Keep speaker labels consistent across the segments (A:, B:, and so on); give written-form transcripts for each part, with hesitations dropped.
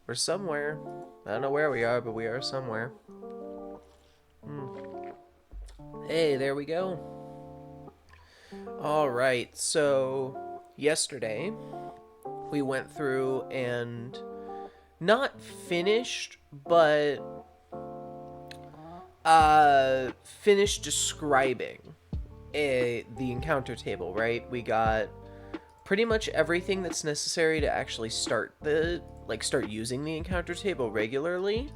A: We're somewhere. I don't know where we are, but we are somewhere. Hmm. Hey, there we go. All right, so yesterday we went through and not finished, but finished describing the encounter table, right? We got pretty much everything that's necessary to actually start using the encounter table regularly.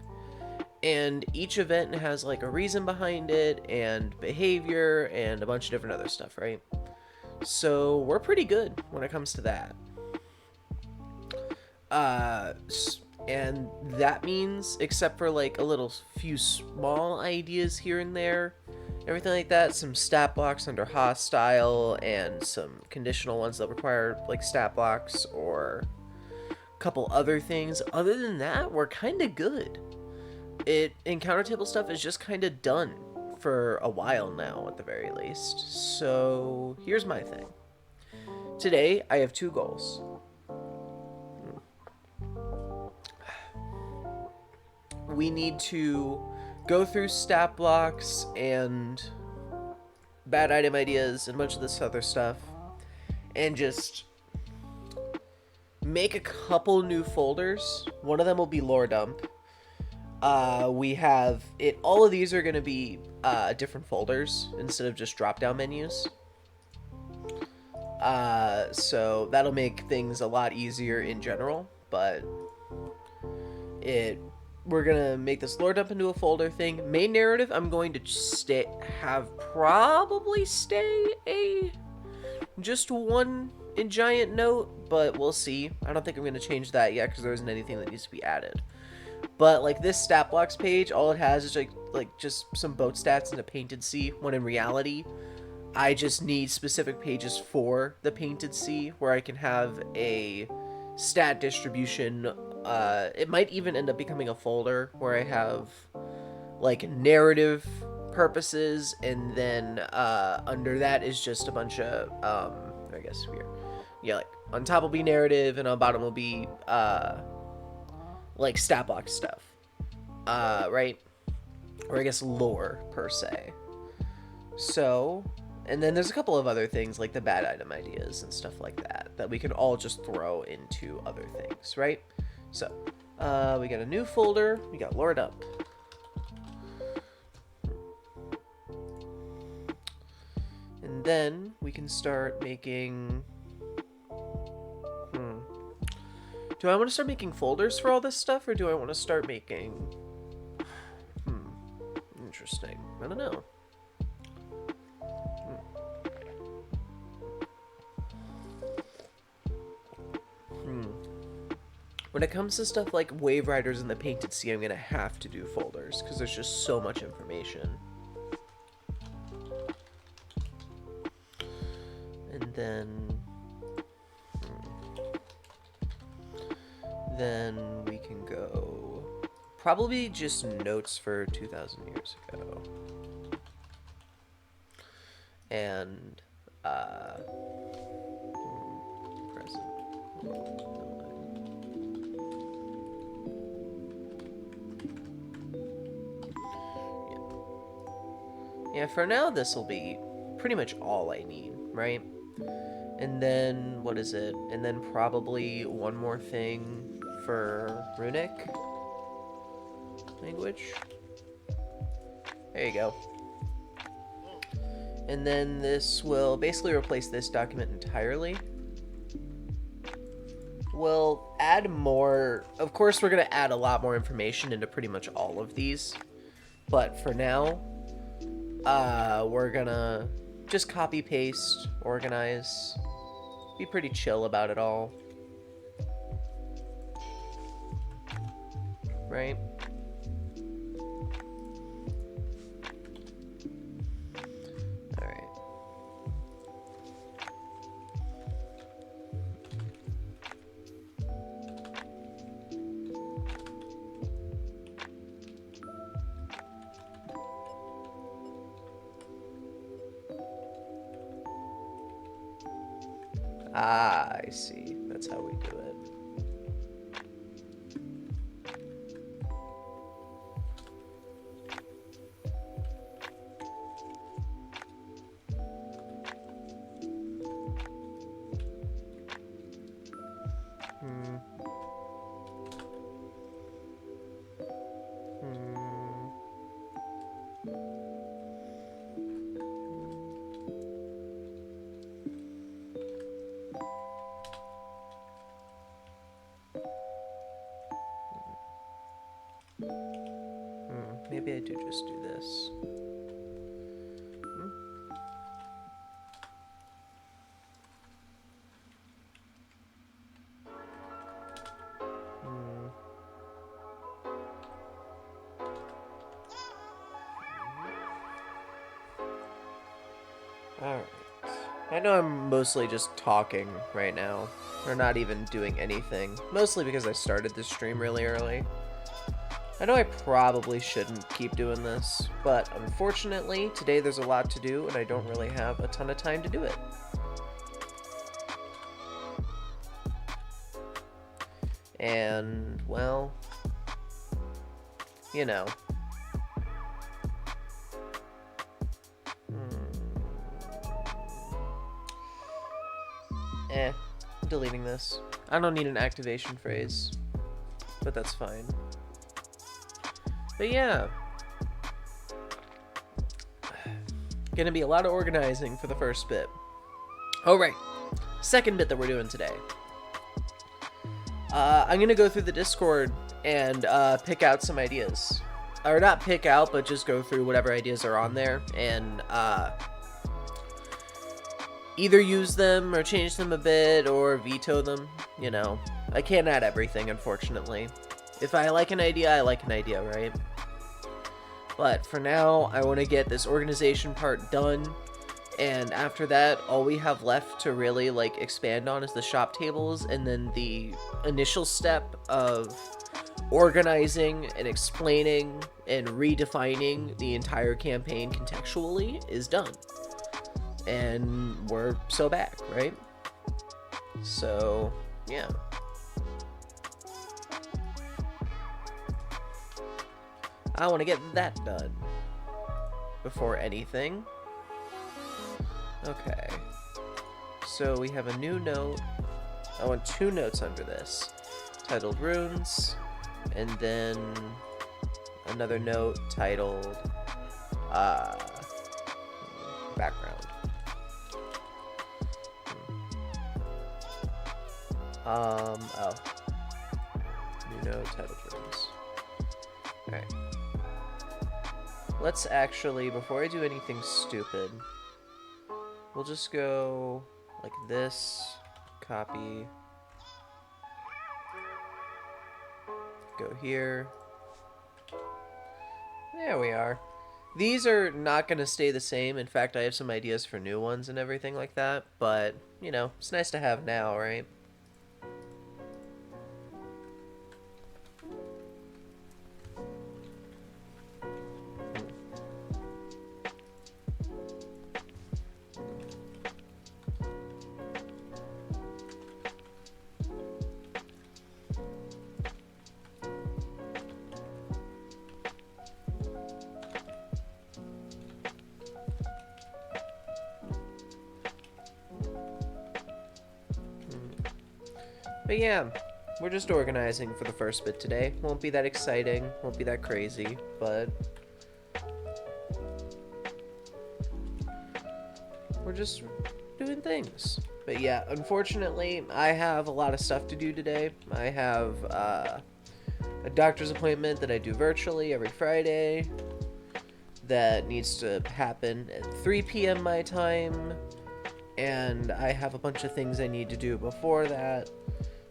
A: And each event has like a reason behind it and behavior and a bunch of different other stuff, right? So we're pretty good when it comes to that. Uh, and that means, except for like a little few small ideas here and there, everything like that, some stat blocks under hostile and some conditional ones that require like stat blocks or a couple other things. Other than that, we're kind of good. It encounter table stuff is just kind of done for a while now, at the very least. So here's my thing. Today, I have two goals. We need to go through stat blocks and bad item ideas and a bunch of this other stuff and just make a couple new folders. One of them will be lore dump. We have it. All of these are going to be different folders instead of just drop down menus. So that'll make things a lot easier in general. But it we're gonna make this lore dump into a folder thing. Main narrative, I'm going to probably stay a just one in giant note, but we'll see. I don't think I'm gonna change that yet because there isn't anything that needs to be added. But like this stat blocks page, all it has is like just some boat stats and a painted sea. When in reality, I just need specific pages for the painted sea where I can have a stat distribution. It might even end up becoming a folder where I have like narrative purposes, and then under that is just a bunch of I guess here, yeah, like on top will be narrative, and on bottom will be like stat block stuff, right? Or I guess lore per se. So, and then there's a couple of other things like the bad item ideas and stuff like that that we can all just throw into other things, right? So, we got a new folder. We got Lord Up. And then we can start making... Do I want to start making folders for all this stuff, or do I want to start making... Interesting. I don't know. When it comes to stuff like Wave Riders and the Painted Sea, I'm going to have to do folders because there's just so much information. And then we can go probably just notes for 2,000 years ago. And present. Yeah, for now this will be pretty much all I need, right? And then, what is it? And then probably one more thing for Runic language. There you go. And then this will basically replace this document entirely. We'll add more. Of course, we're going to add a lot more information into pretty much all of these. But for now, we're going to just copy, paste, organize, be pretty chill about it all. Right? Alright. Ah, I see. That's how we do it. Maybe I do just do this. Alright. I know I'm mostly just talking right now. Or not even doing anything. Mostly because I started this stream really early. I know I probably shouldn't keep doing this, but unfortunately, today there's a lot to do and I don't really have a ton of time to do it. And, well, you know. I'm deleting this. I don't need an activation phrase, but that's fine. But yeah. Gonna be a lot of organizing for the first bit. Oh, right. Second bit that we're doing today. I'm gonna go through the Discord and pick out some ideas. Or not pick out, but just go through whatever ideas are on there and either use them or change them a bit or veto them, you know. I can't add everything, unfortunately. If I like an idea, I like an idea, right? But for now, I want to get this organization part done, and after that, all we have left to really, like, expand on is the shop tables, and then the initial step of organizing and explaining and redefining the entire campaign contextually is done. And we're so back, right? So, yeah. I want to get that done before anything. Okay. So we have a new note. I want 2 notes under this. Titled Runes, and then another note titled Background. Oh. New note titled Runes. Alright. Let's actually, before I do anything stupid, we'll just go like this, copy, go here. There we are. These are not going to stay the same. In fact, I have some ideas for new ones and everything like that, but, you know, it's nice to have now, right? But yeah, we're just organizing for the first bit today. Won't be that exciting, won't be that crazy, but we're just doing things. But yeah, unfortunately, I have a lot of stuff to do today. I have a doctor's appointment that I do virtually every Friday that needs to happen at 3 p.m. my time, and I have a bunch of things I need to do before that.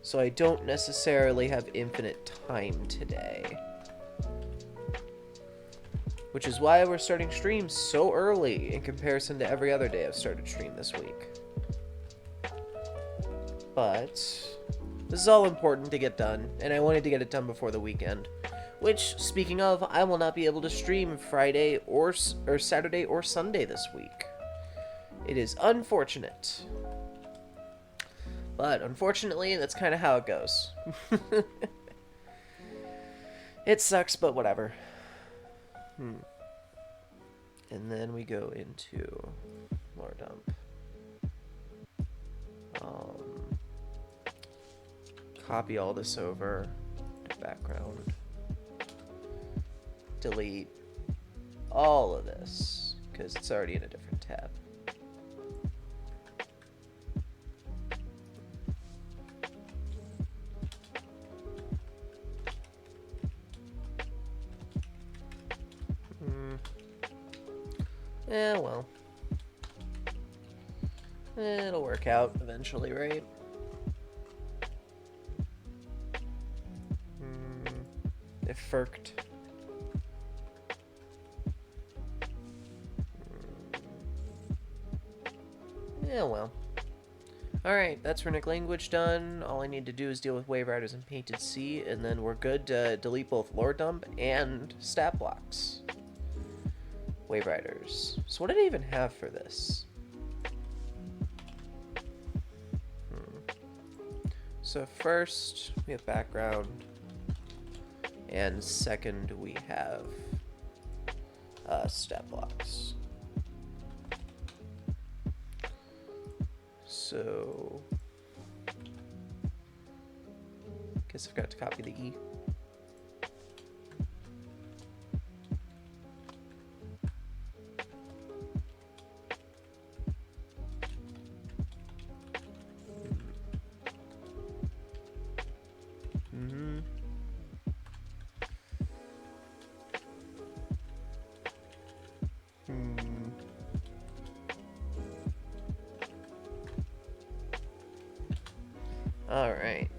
A: So I don't necessarily have infinite time today. Which is why we're starting streams so early in comparison to every other day I've started stream this week. But this is all important to get done, and I wanted to get it done before the weekend. Which, speaking of, I will not be able to stream Friday or Saturday or Sunday this week. It is unfortunate. But unfortunately, that's kind of how it goes. It sucks, but whatever. And then we go into lore dump. Copy all this over to background. Delete all of this, because it's already in a different tab. Well. It'll work out eventually, right? It firked. Yeah, well. Alright, that's runic language done. All I need to do is deal with Wave Riders and Painted Sea, and then we're good to delete both Lore Dump and Stat Blocks. Wave Riders. So what did I even have for this? So first, we have background, and second, we have Stat Blocks. So, guess I forgot to copy the E. All right.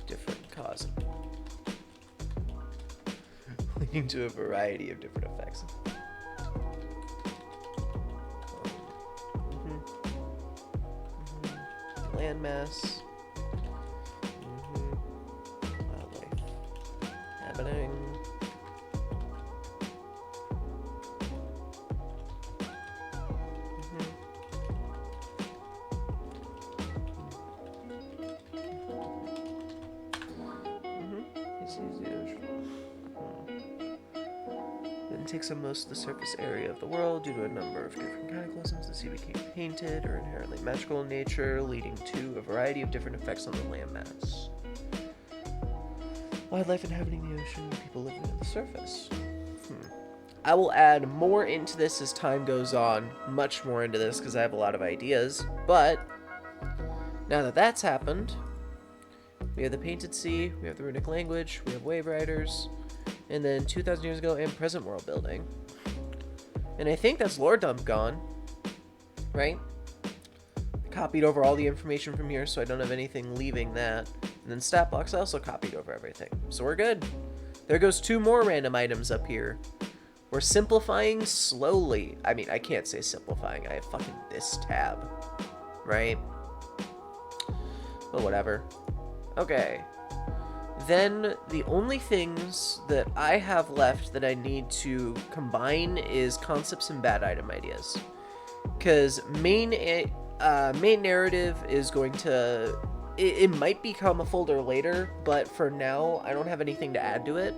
A: Different cause. Leading to a variety of different effects. Landmass. Wildlife. Happening. and takes up most of the surface area of the world due to a number of different cataclysms. The sea became painted or inherently magical in nature, leading to a variety of different effects on the landmass. Wildlife inhabiting the ocean, people living at the surface. I will add more into this as time goes on, much more into this because I have a lot of ideas, but now that that's happened, we have the Painted Sea, we have the Runic Language, we have Wave Riders, and then 2,000 years ago, and present world building. And I think that's lore dump gone, right? Copied over all the information from here, so I don't have anything leaving that. And then stat blocks, I also copied over everything. So we're good. There goes 2 more random items up here. We're simplifying slowly. I mean, I can't say simplifying. I have fucking this tab, right? But whatever. Okay. Then the only things that I have left that I need to combine is concepts and bad item ideas. Because main narrative is going to... It might become a folder later, but for now, I don't have anything to add to it.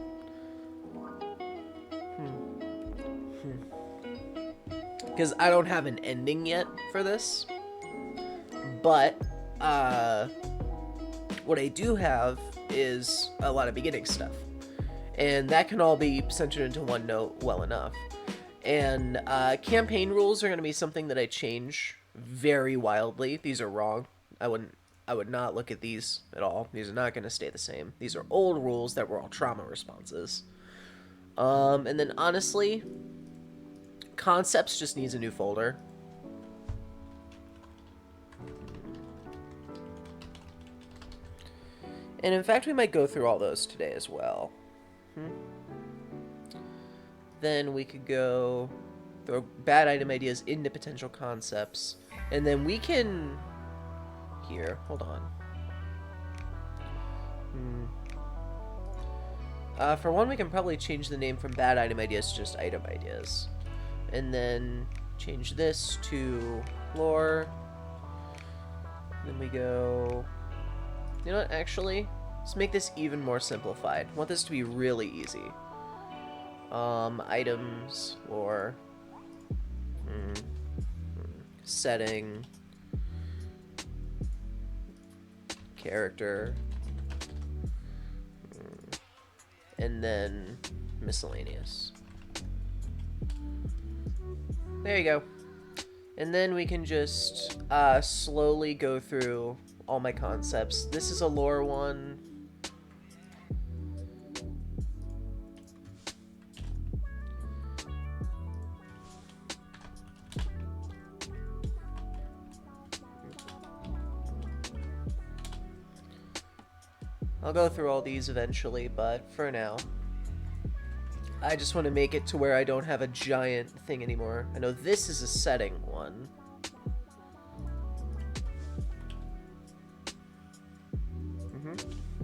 A: Because I don't have an ending yet for this. But, what I do have is a lot of beginning stuff. And that can all be centered into one note well enough. And campaign rules are going to be something that I change very wildly. These are wrong. I would not look at these at all. These are not going to stay the same. These are old rules that were all trauma responses. And then honestly, concepts just needs a new folder. And in fact, we might go through all those today as well. Then we could go throw bad item ideas into potential concepts. And then we can... Here, hold on. For one, we can probably change the name from bad item ideas to just item ideas. And then change this to lore. Then we go... You know what, actually, let's make this even more simplified. I want this to be really easy. Items, lore, setting, character, and then miscellaneous. There you go. And then we can just slowly go through all my concepts. This is a lore one. I'll go through all these eventually, but for now, I just want to make it to where I don't have a giant thing anymore. I know this is a setting one.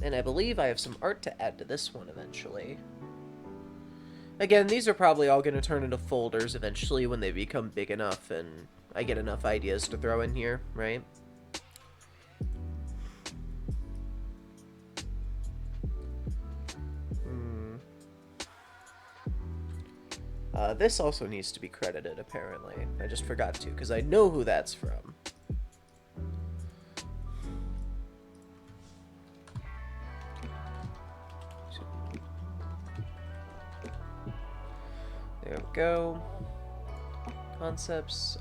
A: And I believe I have some art to add to this one eventually. Again, these are probably all going to turn into folders eventually when they become big enough and I get enough ideas to throw in here, right? This also needs to be credited, apparently. I just forgot to, because I know who that's from. There we go. Concepts.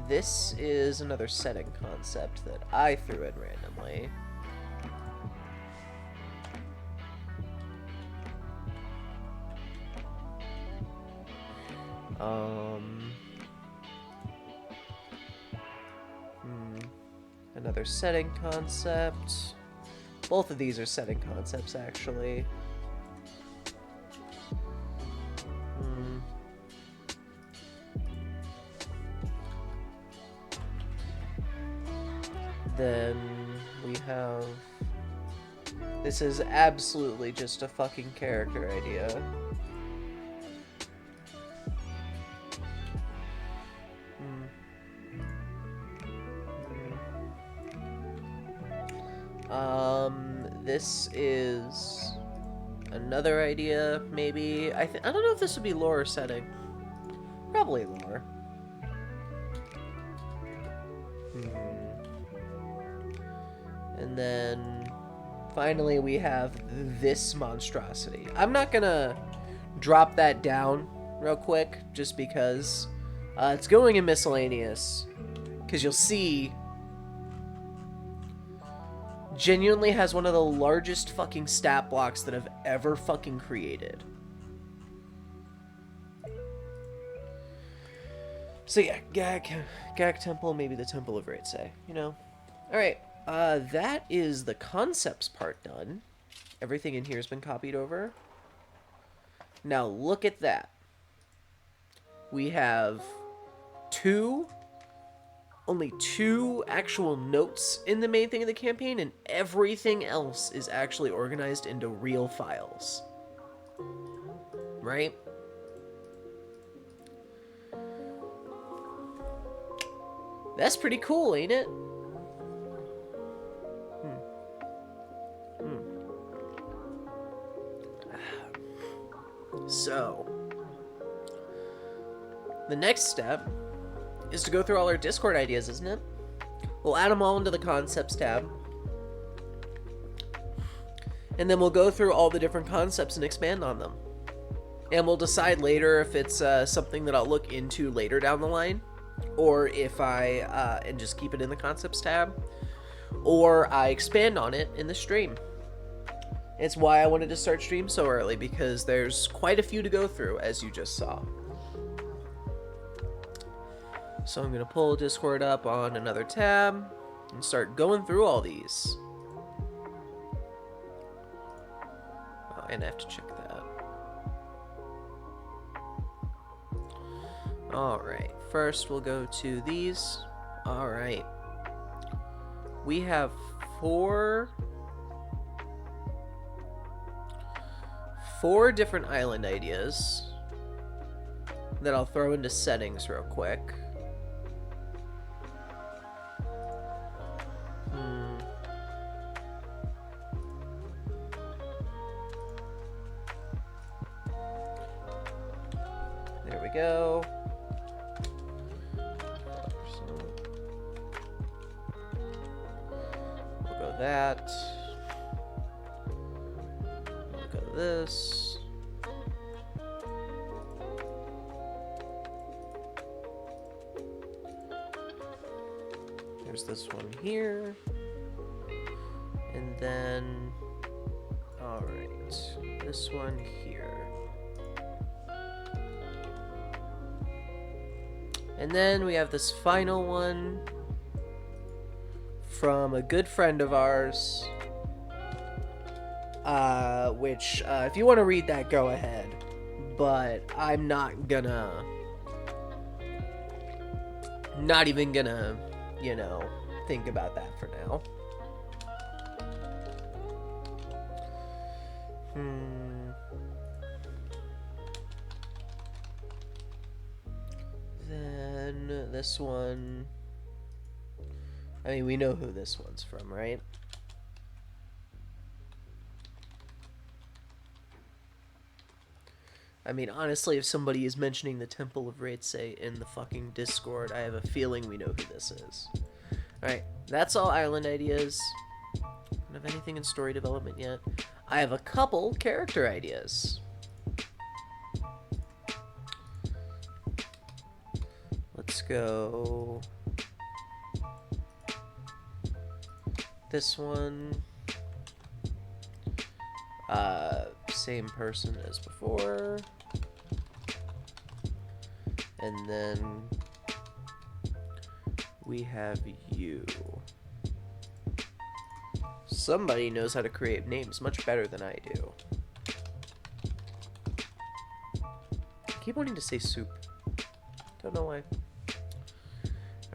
A: This is another setting concept that I threw in randomly. Another setting concept. Both of these are setting concepts, actually. Then we have... This is absolutely just a fucking character idea. This is another idea, maybe. I don't know if this would be lore or setting. Probably lore. And then finally we have this monstrosity. I'm not gonna drop that down real quick just because it's going in miscellaneous, because you'll see genuinely has one of the largest fucking stat blocks that I've ever fucking created. So yeah, Gag Temple, maybe the Temple of Raitsei, you know? Alright, that is the concepts part done. Everything in here has been copied over. Now look at that. We have only two actual notes in the main thing of the campaign, and everything else is actually organized into real files. Right? That's pretty cool, ain't it? So, the next step is to go through all our Discord ideas, isn't it? We'll add them all into the concepts tab. And then we'll go through all the different concepts and expand on them. And we'll decide later if it's something that I'll look into later down the line, or if I, and just keep it in the concepts tab, or I expand on it in the stream. It's why I wanted to start stream so early, because there's quite a few to go through, as you just saw. So I'm going to pull Discord up on another tab and start going through all these. Oh, and I have to check that. Alright, first we'll go to these. Alright. We have four different island ideas that I'll throw into settings real quick. There we go. We'll go that. We'll go this. There's this one here. And then, all right, this one here. And then we have this final one from a good friend of ours, which, if you want to read that, go ahead. But I'm not even gonna, you know, think about that for now. Then this one, I mean, we know who this one's from, right? I mean, honestly, if somebody is mentioning the Temple of Raitsei in the fucking Discord, I have a feeling we know who this is. Alright, that's all island ideas. Don't have anything in story development yet. I have a couple character ideas. Let's go this one. Same person as before. And then we have you. Somebody knows how to create names much better than I do. I keep wanting to say soup. Don't know why.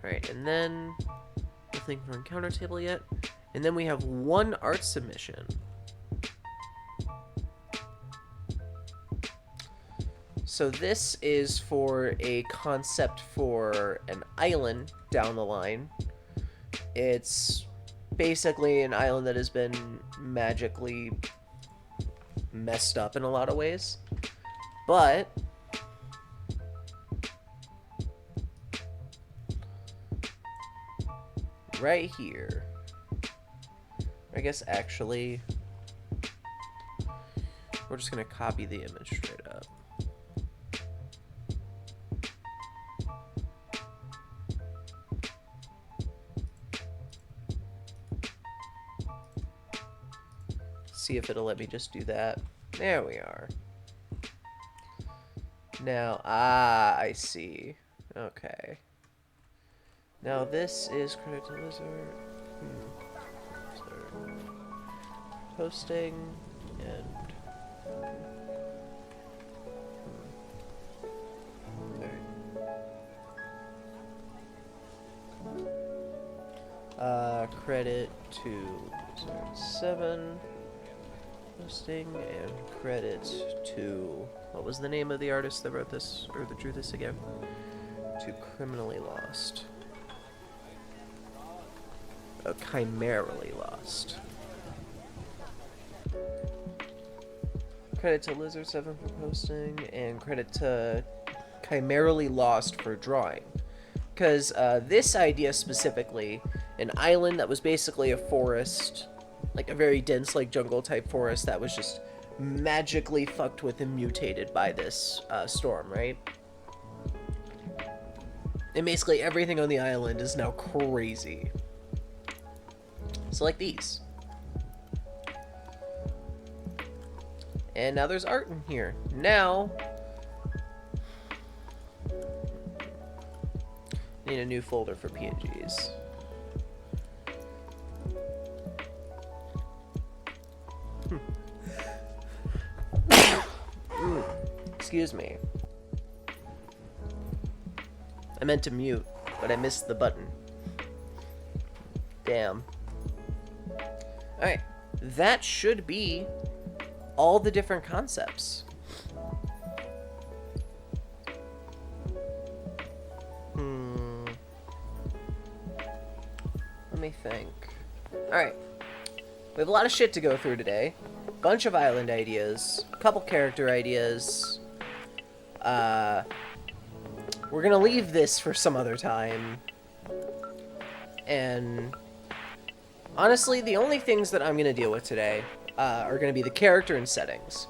A: Alright, and then nothing for encounter table yet. And then we have one art submission. So this is for a concept for an island down the line. It's basically an island that has been magically messed up in a lot of ways. But right here, I guess actually we're just gonna copy the image straight up. See if it'll let me just do that. There we are. Now, I see. Okay. Now this is credit to Lizard. Posting and credit to 7 posting and credit to, what was the name of the artist that wrote this or that drew this again? To Criminally Lost. Chimerally Lost. Credit to Lizard7 for posting, and credit to Chimerally Lost for drawing. Because this idea specifically, an island that was basically a forest, like a very dense, like jungle type forest that was just magically fucked with and mutated by this storm, right? And basically everything on the island is now crazy. So like these. And now there's art in here. Now, I need a new folder for PNGs. Excuse me. I meant to mute, but I missed the button. Damn. Alright, that should be all the different concepts. Let me think. Alright. We have a lot of shit to go through today. Bunch of island ideas. A couple character ideas. We're gonna leave this for some other time. And honestly, the only things that I'm gonna deal with today are gonna be the character and settings.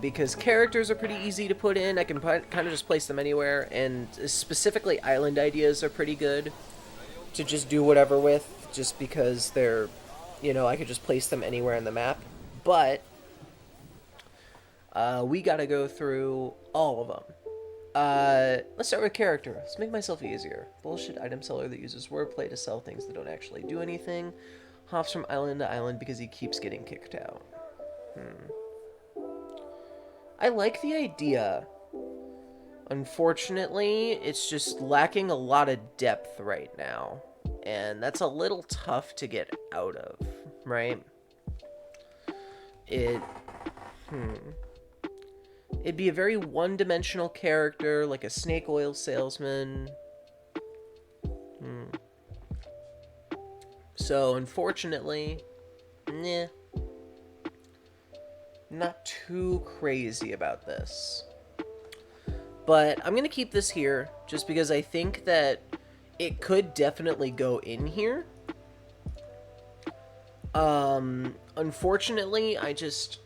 A: Because characters are pretty easy to put in. I can kind of just place them anywhere, and specifically island ideas are pretty good to just do whatever with, just because they're, you know, I could just place them anywhere in the map. But we gotta go through all of them. Let's start with character. Let's make myself easier. Bullshit item seller that uses wordplay to sell things that don't actually do anything. Hops from island to island because he keeps getting kicked out. I like the idea. Unfortunately, it's just lacking a lot of depth right now. And that's a little tough to get out of, right? It'd be a very one-dimensional character, like a snake oil salesman. So, unfortunately, not too crazy about this. But I'm going to keep this here, just because I think that it could definitely go in here. Unfortunately, I just...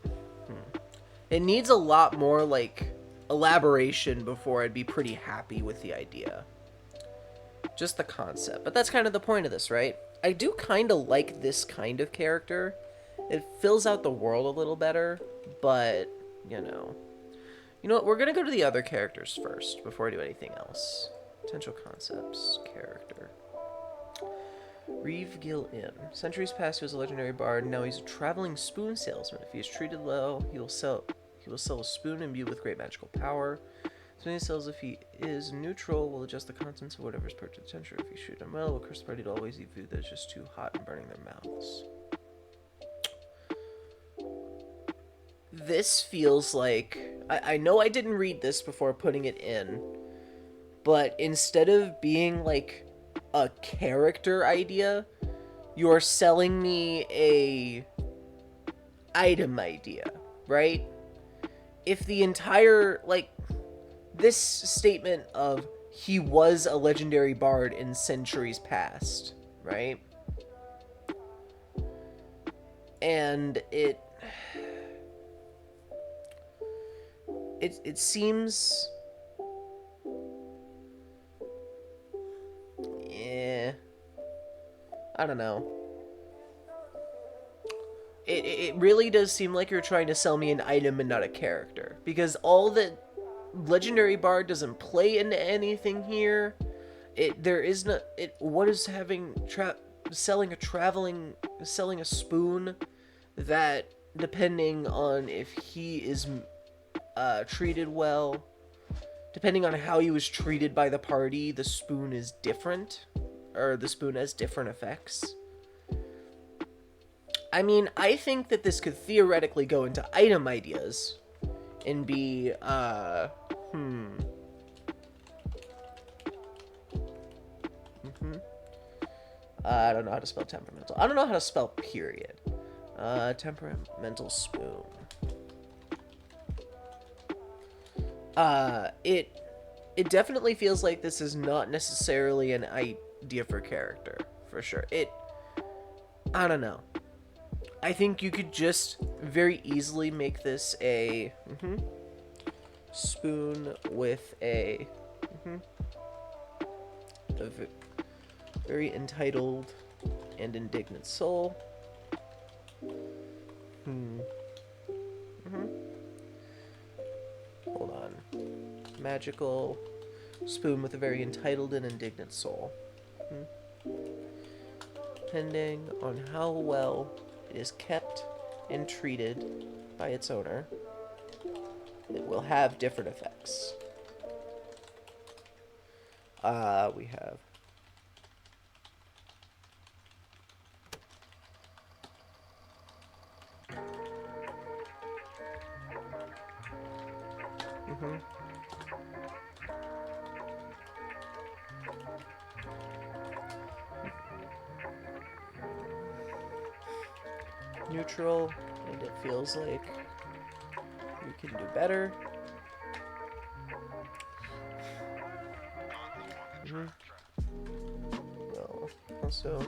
A: It needs a lot more, like, elaboration before I'd be pretty happy with the idea. Just the concept. But that's kind of the point of this, right? I do kind of like this kind of character. It fills out the world a little better, but, you know. You know what? We're going to go to the other characters first before I do anything else. Potential concepts. Character. Reeve Gil Im. Centuries past, he was a legendary bard. Now he's a traveling spoon salesman. If he is treated well, he will sell a spoon imbued with great magical power. So many sells if he is neutral, will adjust the contents of whatever's put to the temperature. If you shoot him well, will curse the party to always eat food that is just too hot and burning their mouths. This feels like... I know I didn't read this before putting it in, but instead of being like a character idea, you are selling me a item idea, right? If the entire, like, this statement of he was a legendary bard in centuries past, right? And it seems, yeah, I don't know. It really does seem like you're trying to sell me an item and not a character, because all the legendary bard doesn't play into anything here. There is no, what is having selling a spoon that, depending on if he is treated well, depending on how he was treated by the party, the spoon is different, or the spoon has different effects. I mean, I think that this could theoretically go into item ideas and be, I don't know how to spell temperamental. I don't know how to spell period. Temperamental spoon. It definitely feels like this is not necessarily an idea for character, for sure. I don't know. I think you could just very easily make this a spoon with a very entitled and indignant soul. Hold on. Magical spoon with a very entitled and indignant soul. Depending on how well it is kept and treated by its owner, it will have different effects. We have neutral, and it feels like you can do better. Well, also,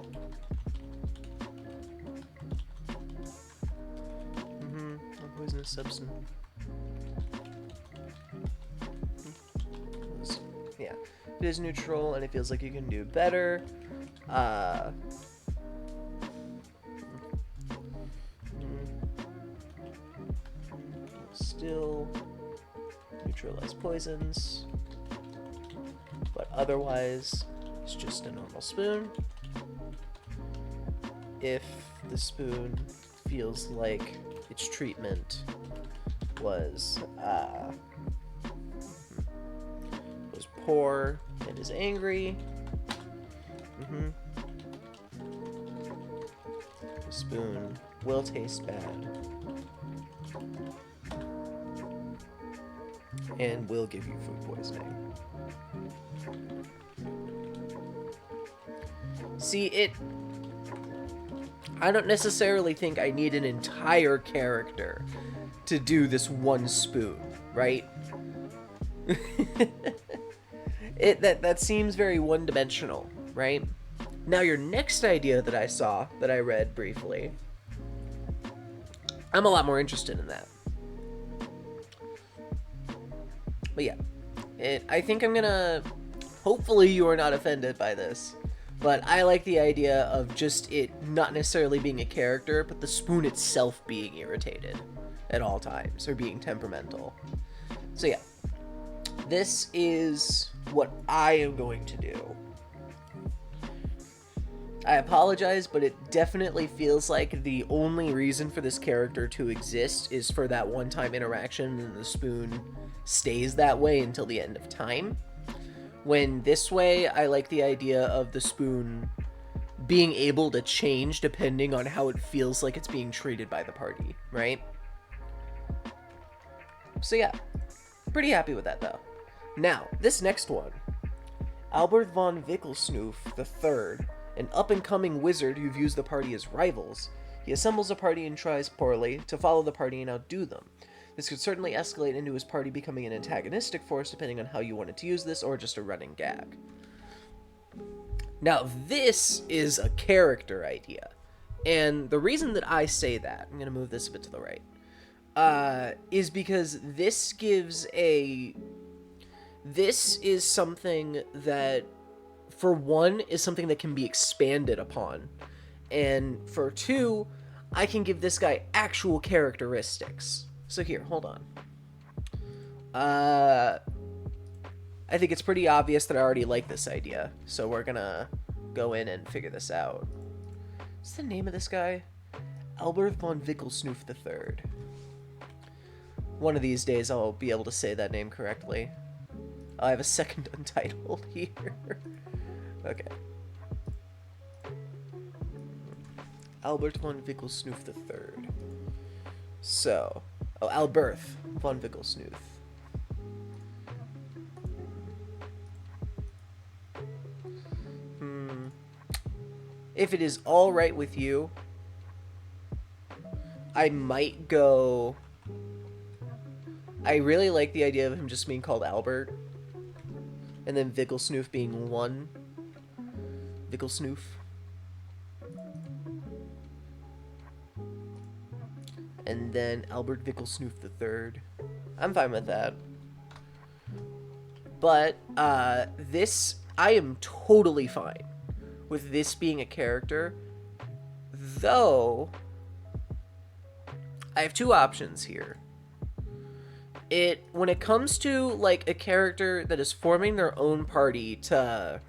A: a poisonous substance. Yeah, it is neutral, and it feels like you can do better. Still neutralize poisons, but otherwise it's just a normal spoon. If the spoon feels like its treatment was poor and is angry, the spoon will taste bad and will give you food poisoning. See, I don't necessarily think I need an entire character to do this one spoon, right? That seems very one-dimensional, right? Now, your next idea that I saw, that I read briefly, I'm a lot more interested in that. But yeah, I think I'm gonna, hopefully you are not offended by this, but I like the idea of just it not necessarily being a character, but the spoon itself being irritated at all times, or being temperamental. So yeah, this is what I am going to do. I apologize, but it definitely feels like the only reason for this character to exist is for that one-time interaction, and the spoon stays that way until the end of time. When this way, I like the idea of the spoon being able to change depending on how it feels like it's being treated by the party, right? So yeah, pretty happy with that though. Now, this next one. Albert von Wickelsnoof III, an up-and-coming wizard who views the party as rivals, He assembles a party and tries poorly to follow the party and outdo them. This could certainly escalate into his party becoming an antagonistic force depending on how you wanted to use this, or just a running gag. Now, this is a character idea. And the reason that I say that, I'm going to move this a bit to the right, is because this is something that, for one, is something that can be expanded upon. And for two, I can give this guy actual characteristics. So here, hold on. I think it's pretty obvious that I already like this idea. So we're gonna go in and figure this out. What's the name of this guy? Albert von Wickelsnoof III. One of these days I'll be able to say that name correctly. I have a second untitled here. Okay. Albert von Wickelsnoof III. So, Albert von Wickelsnoof. If it is all right with you, I might go... I really like the idea of him just being called Albert. And then Wickelsnoof being one. Wickelsnoof. And then Albert Wickelsnoof III. I'm fine with that. But, this... I am totally fine with this being a character. Though... I have two options here. When it comes to, like, a character that is forming their own party to,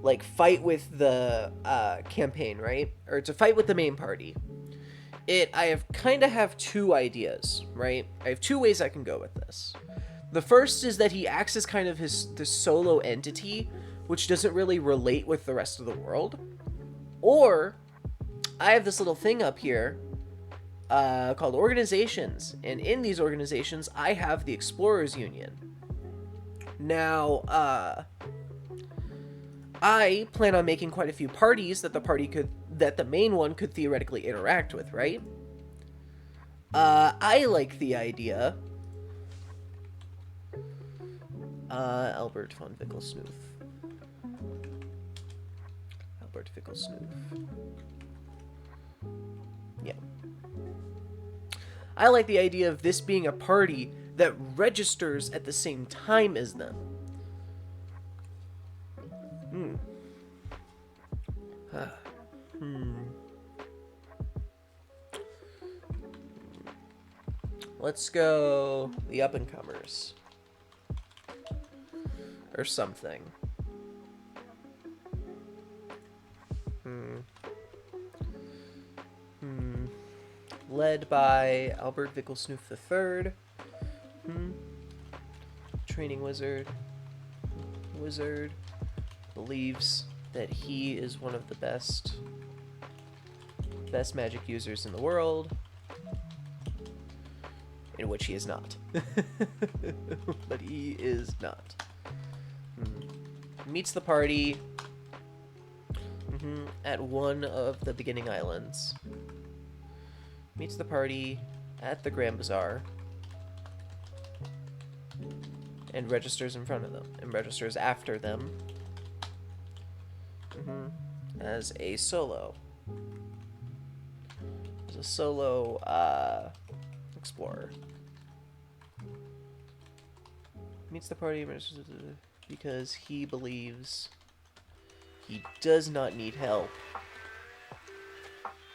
A: like, fight with the, campaign, right? Or to fight with the main party. I kind of have two ideas, right? I have two ways I can go with this. The first is that he acts as kind of this solo entity, which doesn't really relate with the rest of the world. Or, I have this little thing up here, called organizations, and in these organizations I have the Explorers Union. Now, I plan on making quite a few parties that the main one could theoretically interact with, right? I like the idea. Albert von Wickelsnoof. Albert Wickelsnoof. Yeah. I like the idea of this being a party that registers at the same time as them. Let's go the up-and-comers. Or something. Led by Albert Wickelsnoof III. Training wizard. Wizard believes that he is one of the best magic users in the world. In which he is not. But he is not. Meets the party at one of the beginning islands. Meets the party at the Grand Bazaar. And registers in front of them. And registers after them. As a solo. As a solo, explorer. Meets the party because he believes he does not need help.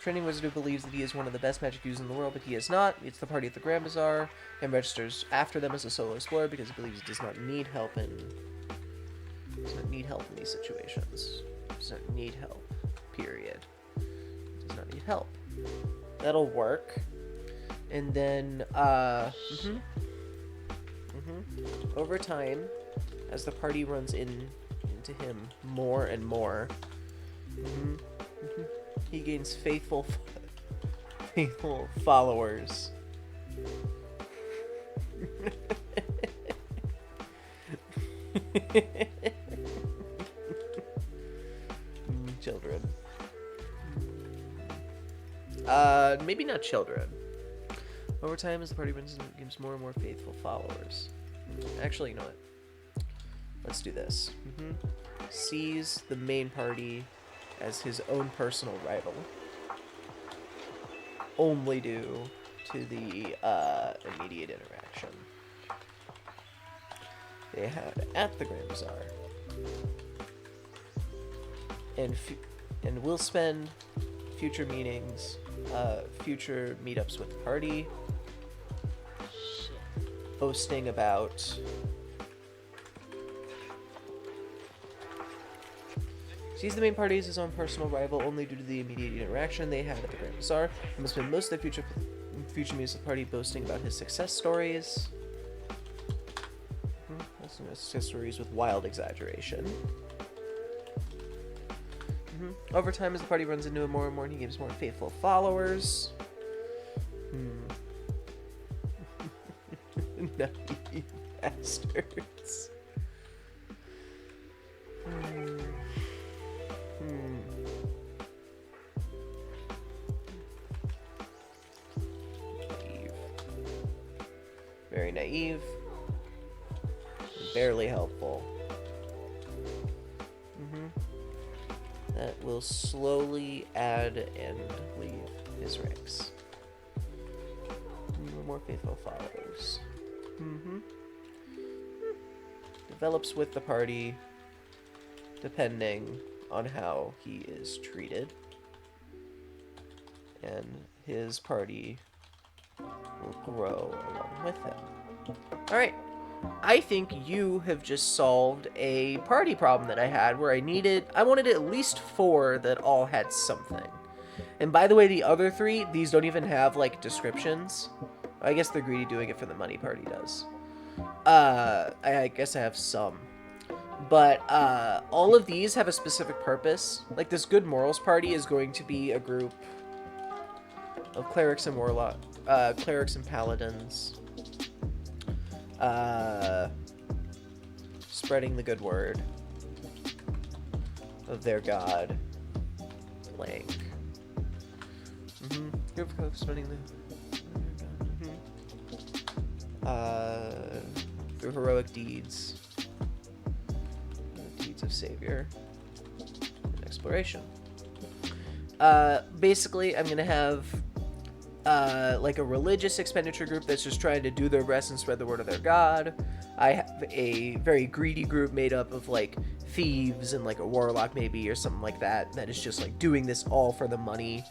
A: Training wizard who believes that he is one of the best magic users in the world, but he is not. Meets the party at the Grand Bazaar and registers after them as a solo explorer because he believes he does not need help in these situations. Does not need help. Period. Does not need help. That'll work. And then, over time, as the party runs into him more and more, he gains faithful followers. Children. Maybe not children. Over time, as the party gains more and more faithful followers. Actually, you know what? Let's do this. Sees the main party as his own personal rival. Only due to the immediate interaction they had at the Grand Bazaar. And will spend future meetings, future meetups with the party, boasting about sees the main party as his own personal rival only due to the immediate interaction they had at the Grand Bazaar, and will spend most of the future meetings with the party boasting about his success stories. Success stories with wild exaggeration. Over time, as the party runs into him more and more, and he gains more faithful followers. Nutty bastards. Naive. Very naive. Barely helpful. That will slowly add and leave his ranks. More faithful followers. Develops with the party, depending on how he is treated. And his party will grow along with him. Alright. I think you have just solved a party problem that I had where I wanted at least 4 that all had something. And by the way, the other 3, these don't even have, like, descriptions. I guess the greedy doing it for the money party does. I guess I have some. But, all of these have a specific purpose. Like, this Good Morals party is going to be a group of clerics and clerics and paladins. Spreading the good word of their god, blank. Group of spreading the through heroic deeds of savior and exploration. Basically, I'm gonna have like a religious expenditure group that's just trying to do their best and spread the word of their god. I have a very greedy group made up of like thieves and like a warlock maybe or something like that is just like doing this all for the money.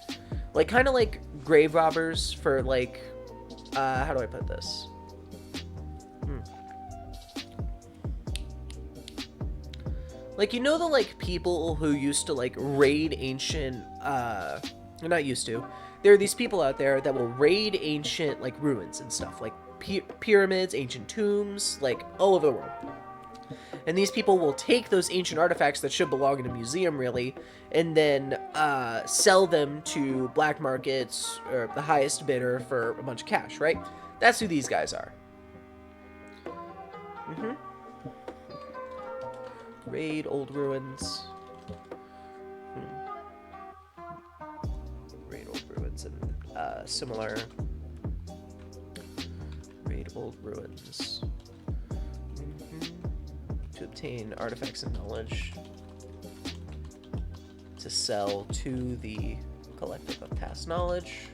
A: Like kind of like grave robbers for like how do I put this? Like, you know the like people who used to like raid ancient not used to. There are these people out there that will raid ancient, like, ruins and stuff, like pyramids, ancient tombs, like, all over the world. And these people will take those ancient artifacts that should belong in a museum, really, and then sell them to black markets or the highest bidder for a bunch of cash, right? That's who these guys are. Raid old ruins. Raid old ruins and similar. Raid old ruins. To obtain artifacts and knowledge to sell to the collective of past knowledge,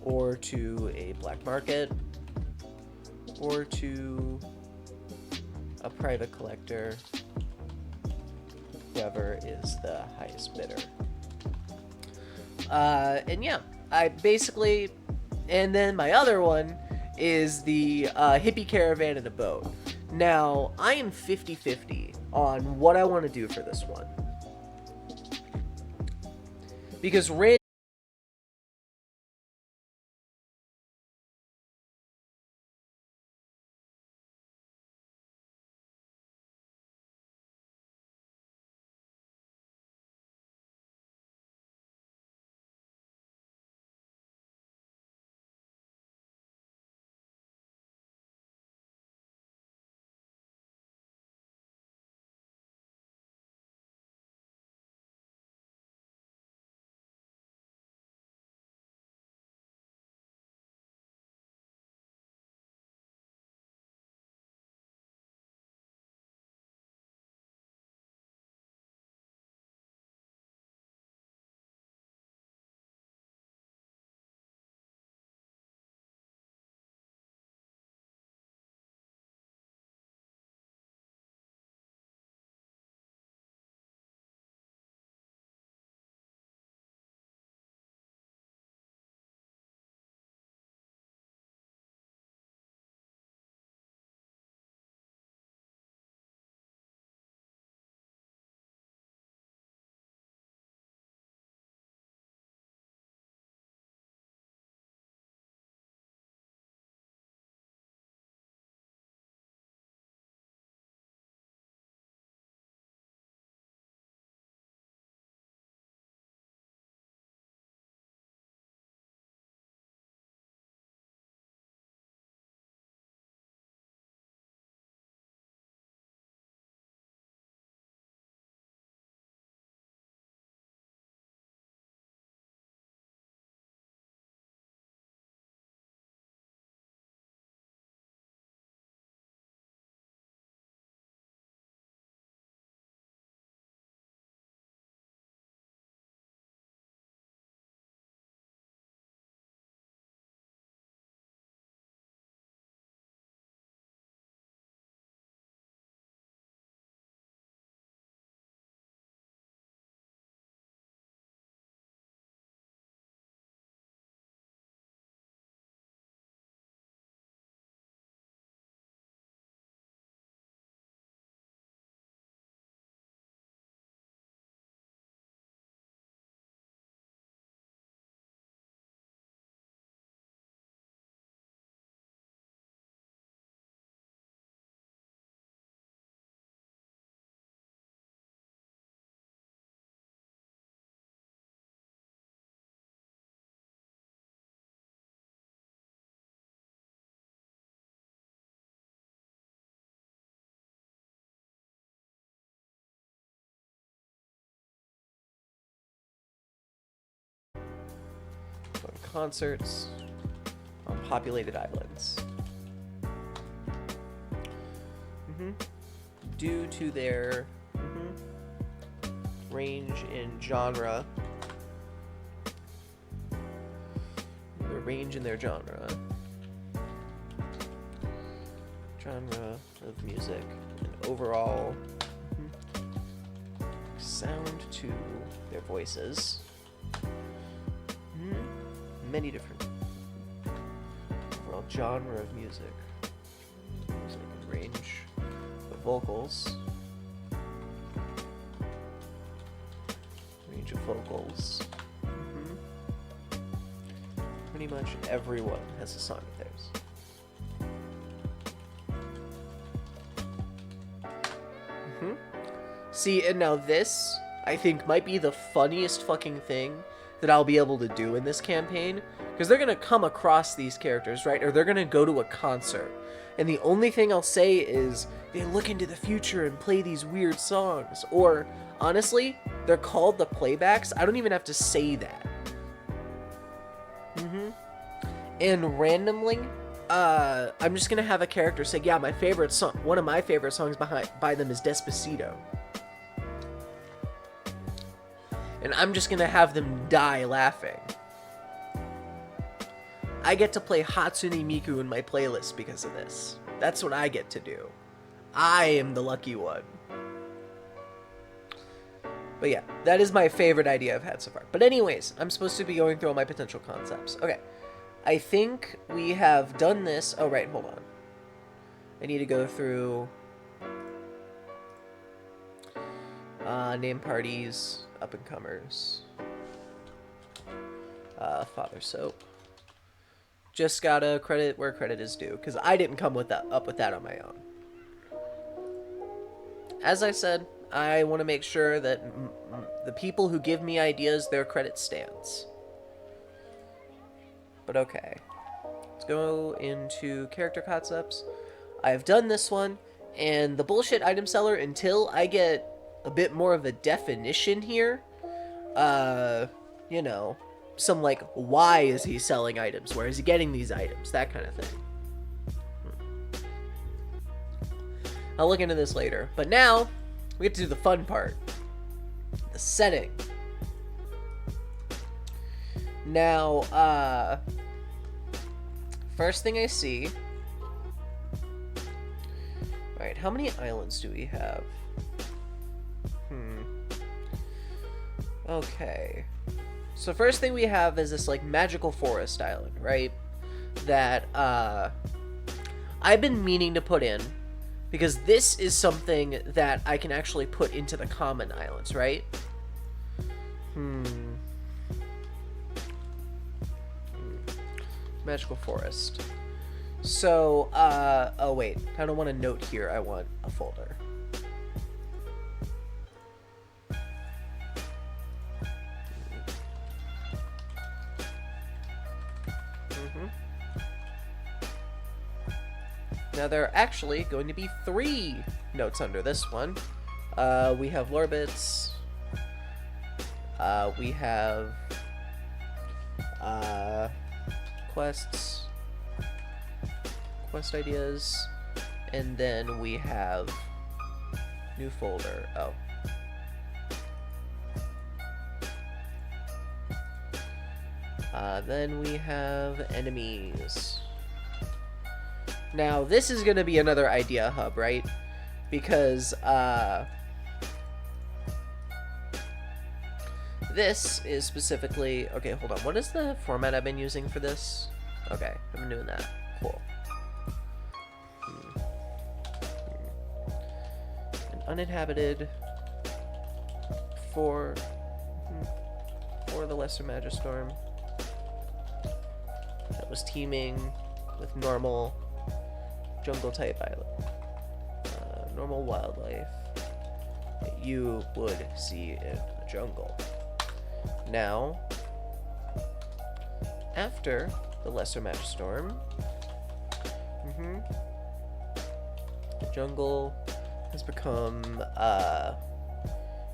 A: or to a black market, or to a private collector, whoever is the highest bidder. And yeah, I basically, and then my other one is the hippie caravan and a boat. Now, I am 50-50 on what I want to do for this one. Because concerts on populated islands. Due to their range in genre, their genre of music, and overall sound to their voices. Many different overall genre of music and range of vocals. Range of vocals. Pretty much everyone has a song of theirs. See, and now this, I think, might be the funniest fucking thing that I'll be able to do in this campaign, because they're going to come across these characters, right? Or they're going to go to a concert, and the only thing I'll say is they look into the future and play these weird songs. Or, honestly, they're called the playbacks. I don't even have to say that. And randomly, I'm just going to have a character say, yeah, my favorite song, one of my favorite songs by them is Despacito. And I'm just going to have them die laughing. I get to play Hatsune Miku in my playlist because of this. That's what I get to do. I am the lucky one. But yeah, that is my favorite idea I've had so far. But anyways, I'm supposed to be going through all my potential concepts. Okay. I think we have done this. Oh, right. Hold on. I need to go through name parties, up-and-comers, Father Soap. Just gotta credit where credit is due, because I didn't come up with that on my own. As I said, I want to make sure that the people who give me ideas, their credit stands. But okay. Let's go into character concepts. I've done this one, and the bullshit item seller, until I get a bit more of a definition here, you know, some like, why is he selling items? Where is he getting these items? That kind of thing. I'll look into this later. But now, we get to do the fun part. The setting. Now, first thing I see... Alright, how many islands do we have? Okay. So first thing we have is this, like, magical forest island, right? That, I've been meaning to put in, because this is something that I can actually put into the common islands, right? Magical forest. So, oh wait, I don't want a note here, I want a folder. Now, there are actually going to be 3 notes under this one. We have lore bits. We have quests, quest ideas, and then we have new folder. Oh. Then we have enemies. Now, this is going to be another idea hub, right? Because, this is specifically... Okay, hold on. What is the format I've been using for this? Okay, I've been doing that. Cool. An uninhabited for the Lesser Magistorm that was teeming with normal jungle type island. Normal wildlife that you would see in a jungle. Now, after the Lesser Magistorm, the jungle has become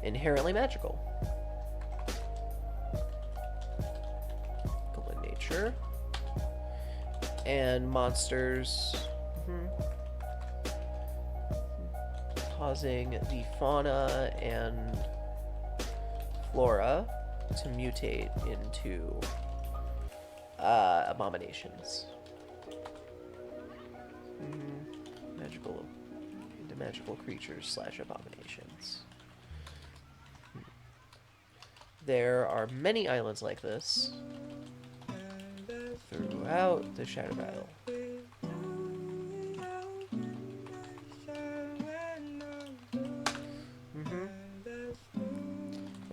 A: inherently magical. Go in nature. water. And monsters causing the fauna and flora to mutate into abominations. Magical creatures / abominations. There are many islands like this throughout the Shattered Isle.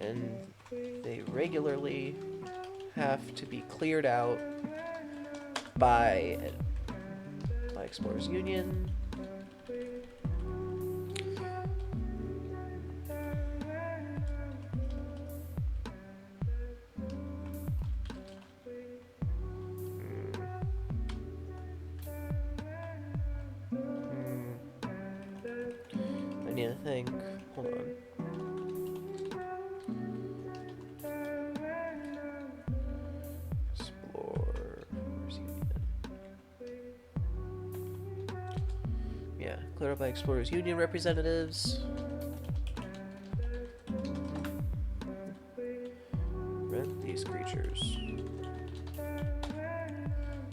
A: And they regularly have to be cleared out by Explorers Union. I need to think. Hold on. Yeah, cleared up by Explorers Union representatives. Rent these creatures.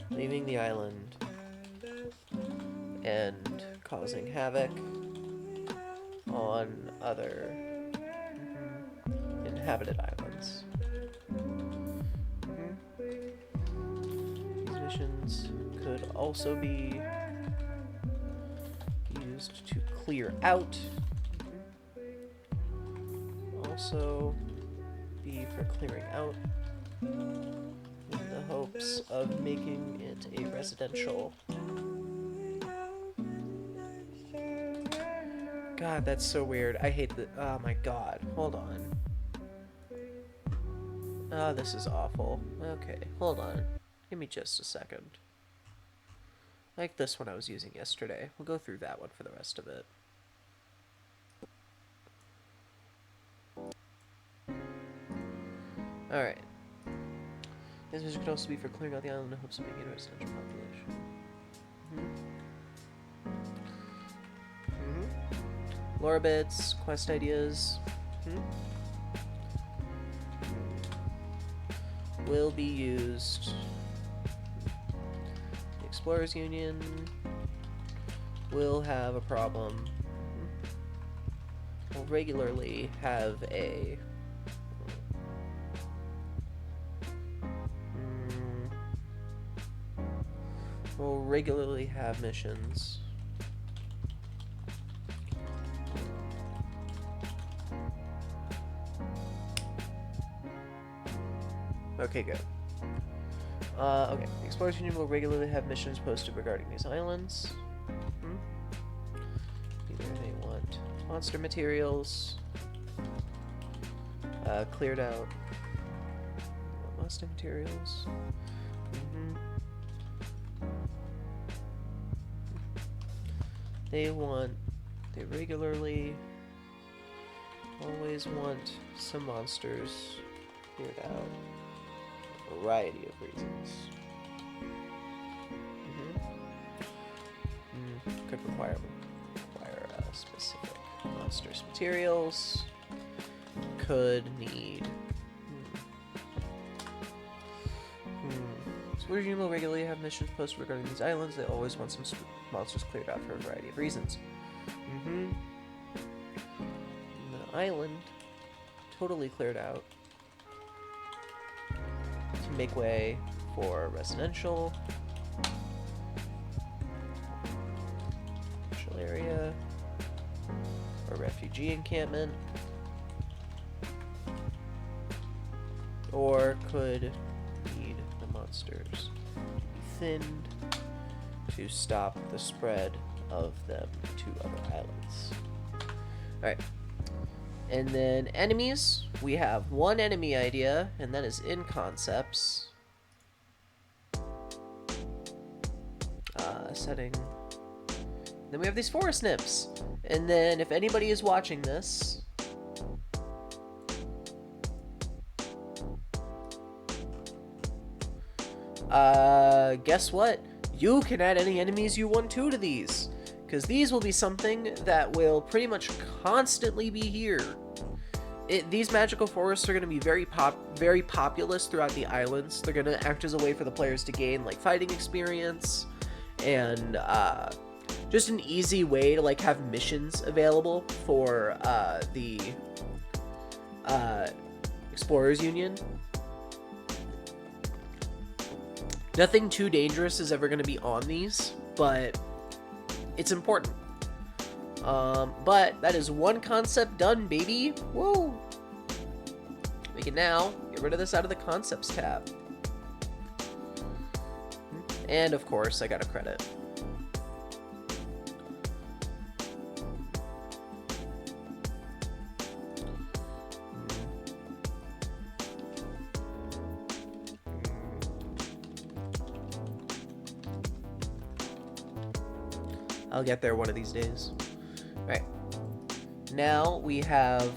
A: Leaving the island and causing havoc on other inhabited islands. These missions could also be used to clear out. Also be for clearing out in the hopes of making it a residential. God, that's so weird. I hate the. Oh my god. Hold on. Oh, this is awful. Okay, hold on. Give me just a second. Like this one I was using yesterday. We'll go through that one for the rest of it. Alright. This mission could also be for clearing out the island in hopes of making a residential population. Lore bits, quest ideas. Will be used. The Explorers Union will have a problem. Will regularly have a will regularly have missions. Okay, good. Okay. The Explorers Union will regularly have missions posted regarding these islands. Either they want monster materials, cleared out monster materials. They regularly always want some monsters cleared out. Variety of reasons. Could require specific monsters materials. Could need. Explorers Union will regularly have missions posted regarding these islands. They always want some monsters cleared out for a variety of reasons. The island totally cleared out. Make way for residential area or refugee encampment, or could need the monsters to be thinned to stop the spread of them to other islands. Alright. And then enemies, we have one enemy idea, and that is in concepts. Setting. Then we have these forest nymphs. And then if anybody is watching this, guess what? You can add any enemies you want to these, because these will be something that will pretty much constantly be here. These magical forests are going to be very populous throughout the islands. They're going to act as a way for the players to gain like fighting experience and just an easy way to like have missions available for the Explorers Union. Nothing too dangerous is ever going to be on these, but it's important. But that is one concept done, baby. Whoa! We can now get rid of this out of the concepts tab. And of course, I got a credit. I'll get there one of these days. Right. Now we have...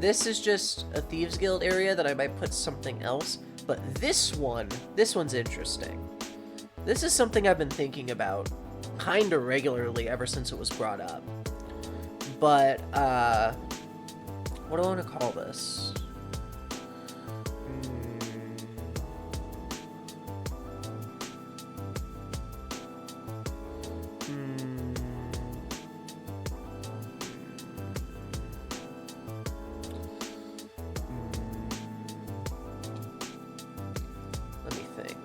A: This is just a Thieves Guild area that I might put something else. But this one's interesting. This is something I've been thinking about kind of regularly ever since it was brought up. But, what do I want to call this? Let me think.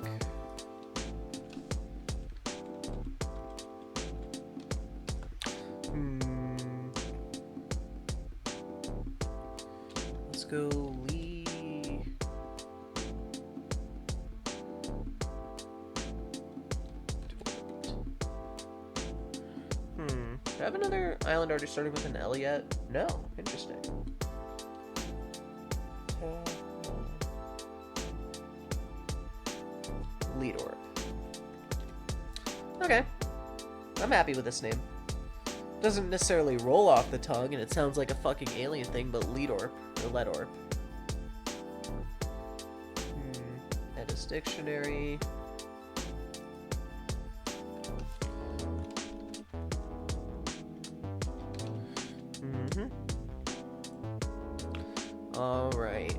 A: Let's go Lee. Do I have another island already starting with an L yet? No. Interesting. Leadorp. Okay. I'm happy with this name. Doesn't necessarily roll off the tongue, and it sounds like a fucking alien thing, but Leadorp, or Ledorp. Edis Dictionary. Alright.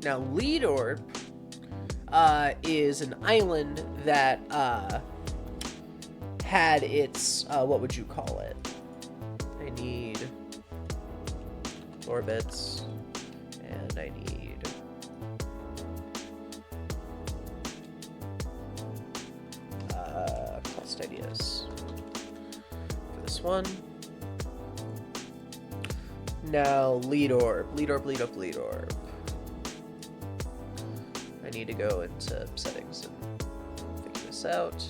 A: Now, Leadorp is an island that had its, what would you call it? I need lore bits, and I need quest ideas for this one. Now, Leadorp. I need to go into settings and figure this out.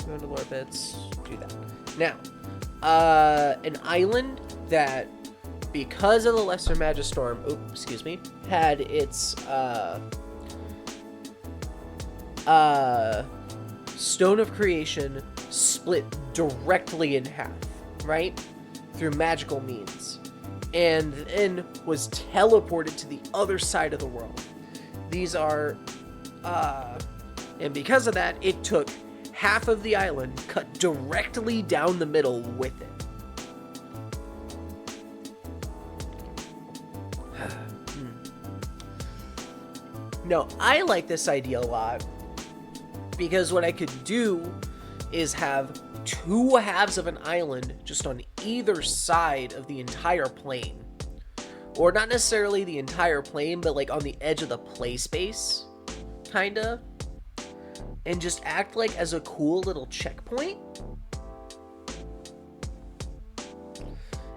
A: Go into lore bits, do that. Now, an island that, because of the Lesser Magistorm, had its, Stone of Creation split directly in half, right? Through magical means. And then was teleported to the other side of the world. These are, and because of that, it took half of the island, cut directly down the middle with it. No, I like this idea a lot, because what I could do is have two halves of an island just on either side of the entire plane. Or not necessarily the entire plane, but like on the edge of the play space, kinda. And just act like as a cool little checkpoint.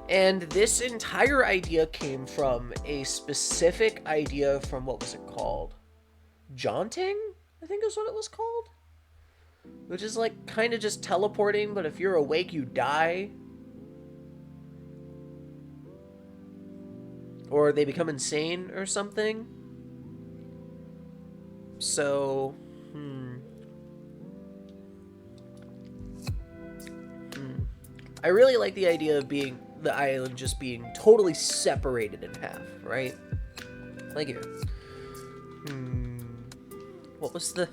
A: And this entire idea came from a specific idea from, what was it called? Jaunting, I think is what it was called. Which is like kind of just teleporting, but if you're awake, you die. Or they become insane or something. So, I really like the idea of the island just being totally separated in half, right? Like here. What was the...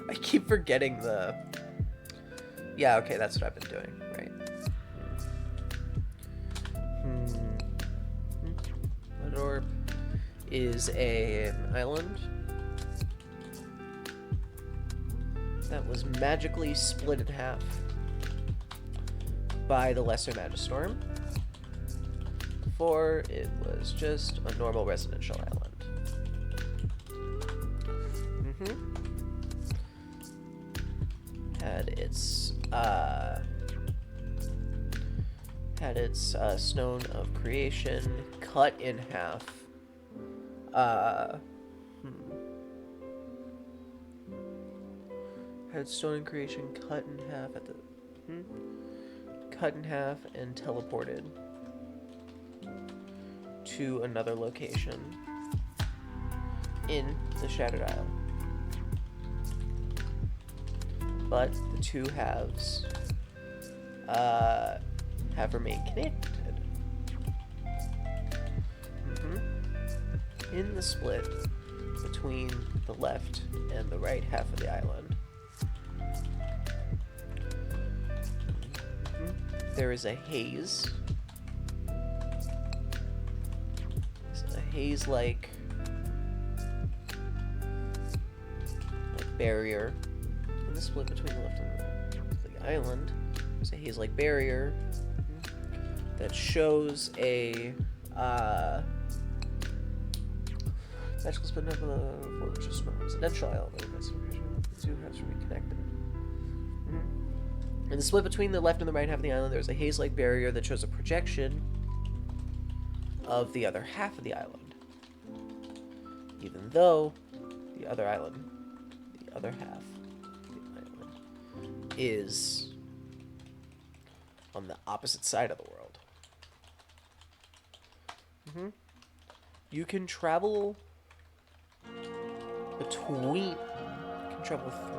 A: I keep forgetting the... Yeah, okay, that's what I've been doing, right? Ledorp is an island that was magically split in half by the Lesser Magistorm, before it was just a normal residential island. Had its Stone of Creation cut in half. Had Stone of Creation cut in half at the cut in half and teleported to another location in the Shattered Isle. But the two halves have remained connected. In the split between the left and the right half of the island, there is a haze. It's a haze-like barrier. In the split between the left and the right of the island, there's a haze-like barrier that shows a magical spin of a fortress residential island. The two halves should be connected. In the split between the left and the right half of the island, there's a haze-like barrier that shows a projection of the other half of the island. Even though the other half of the island is on the opposite side of the world. You can travel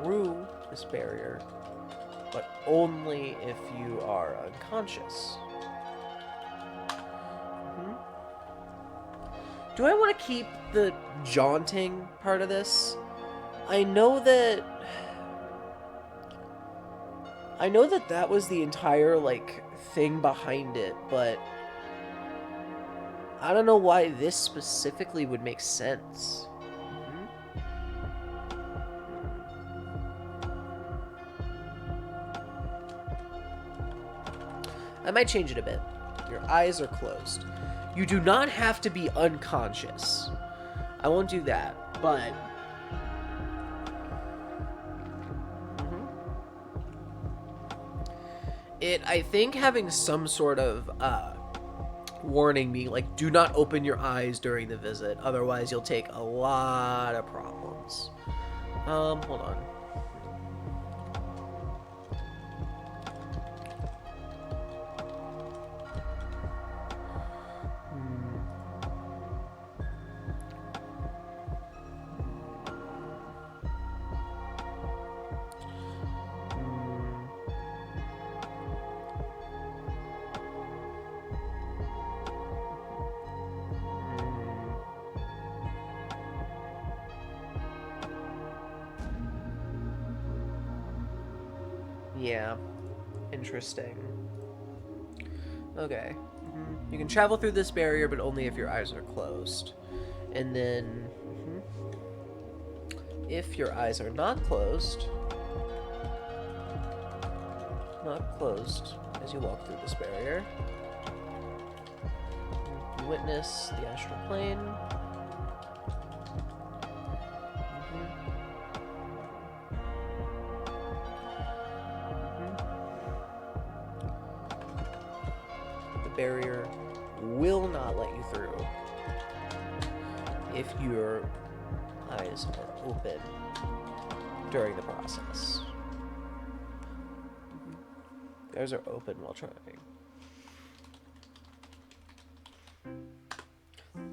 A: through this barrier, but only if you are unconscious. Do I want to keep the jaunting part of this? I know that that was the entire, like, thing behind it, but I don't know why this specifically would make sense. I might change it a bit. Your eyes are closed. You do not have to be unconscious. I won't do that, but... I think having some sort of warning me, like, do not open your eyes during the visit, otherwise you'll take a lot of problems. Hold on. Yeah. Interesting. Okay. You can travel through this barrier, but only if your eyes are closed. And then... if your eyes are not closed... as you walk through this barrier, you witness the astral plane. Barrier will not let you through if your eyes are open during the process. Your eyes are open while trying.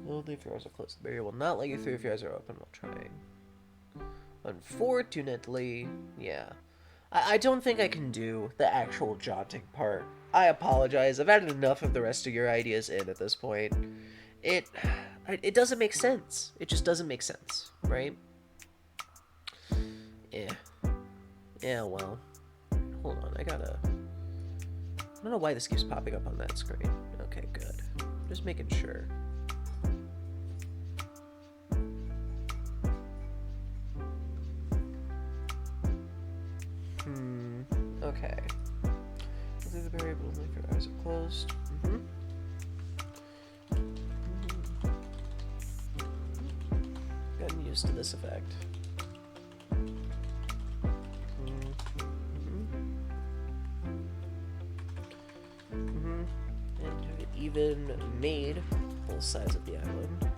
A: Only if your eyes are closed. The barrier will not let you through if your eyes are open while trying. Unfortunately, yeah. I don't think I can do the actual jaunting part. I apologize. I've added enough of the rest of your ideas in at this point. It it doesn't make sense. It just doesn't make sense, right? Yeah. Yeah, well. Hold on, I don't know why this keeps popping up on that screen. Okay, good. Just making sure. Okay. The variable if your eyes are closed. Gotten used to this effect. And it even made both sides of the island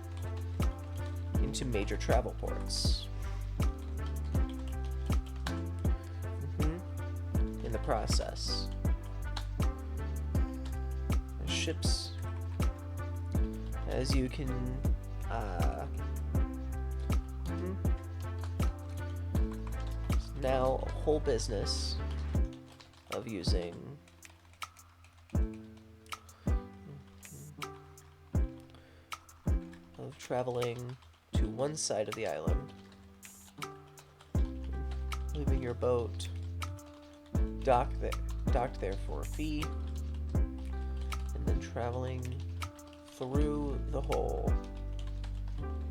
A: into major travel ports. In the process, ships, as you can now a whole business of using traveling to one side of the island, leaving your boat docked there for a fee, and then traveling through the hole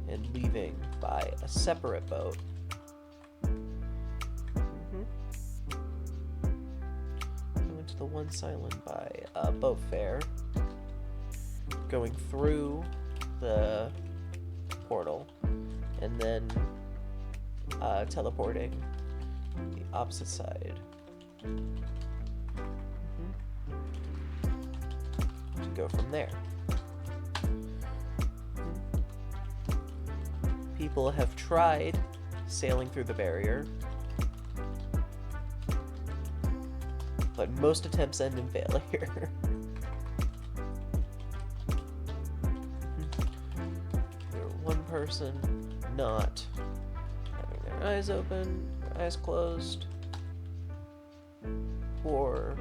A: and leaving by a separate boat. Going to the one island by a boat fare, going through the portal, and then teleporting the opposite side. To go from there. People have tried sailing through the barrier, but most attempts end in failure. One person not having their eyes open, their eyes closed, or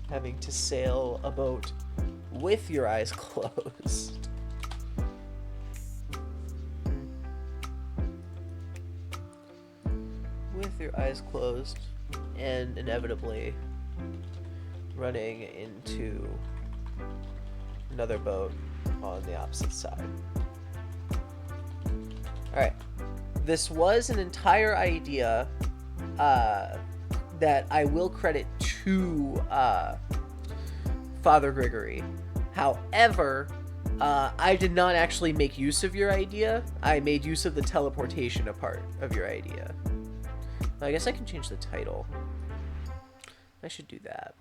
A: having to sail a boat with your eyes closed. With your eyes closed, and inevitably running into another boat on the opposite side. Alright. This was an entire idea that I will credit to Father Gregory. However, I did not actually make use of your idea. I made use of the teleportation part of your idea. I guess I can change the title. I should do that.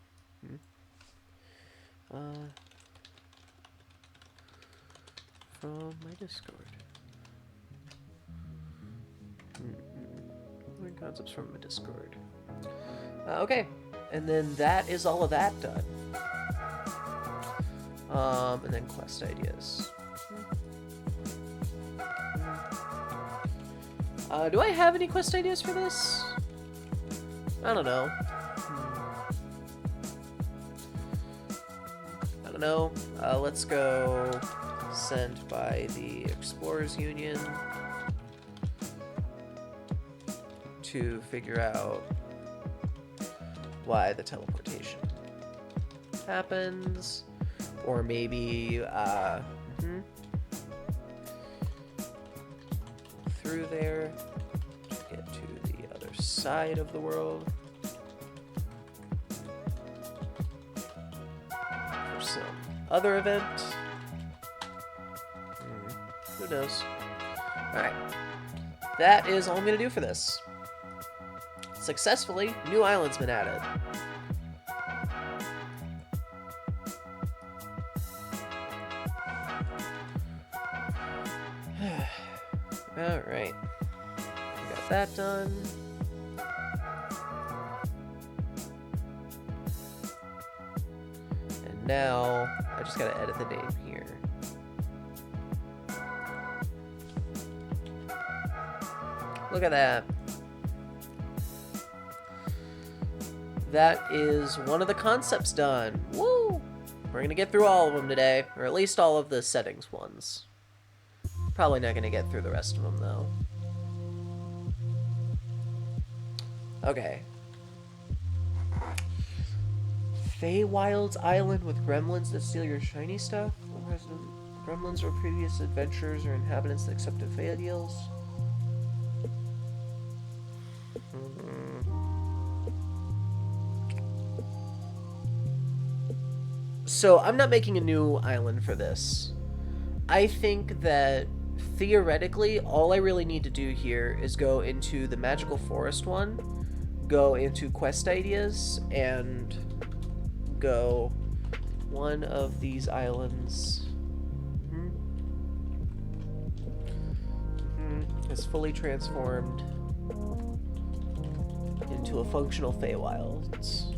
A: From my Discord. Learn concepts from my Discord. Okay, and then that is all of that done. And then quest ideas. Do I have any quest ideas for this? I don't know. I don't know. Let's go sent by the Explorers Union to figure out why the teleportation happens, or maybe through there to get to the other side of the world for some other event. Who knows? Alright, that is all I'm gonna do for this. Successfully, new island's been added. Alright. We got that done. And now, I just gotta edit the name here. Look at that. that is one of the concepts done. Woo! We're gonna get through all of them today, or at least all of the settings ones. Probably not gonna get through the rest of them, though. Okay. Feywild's Island with gremlins that steal your shiny stuff? Gremlins are previous adventurers or inhabitants that accepted Fey ideals. So I'm not making a new island for this. I think that theoretically all I really need to do here is go into the magical forest one, go into quest ideas, and go one of these islands is fully transformed into a functional Feywilds.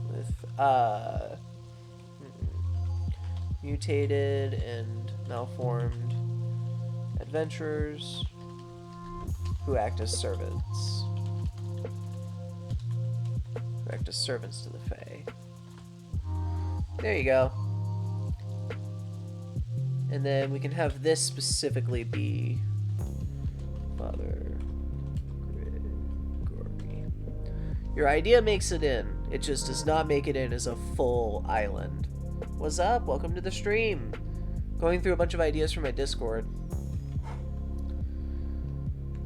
A: With mutated and malformed adventurers who act as servants. Who act as servants to the Fae. There you go. And then we can have this specifically be Father Gregory. Your idea makes it in. It just does not make it in as a full island. What's up? Welcome to the stream. Going through a bunch of ideas from my Discord.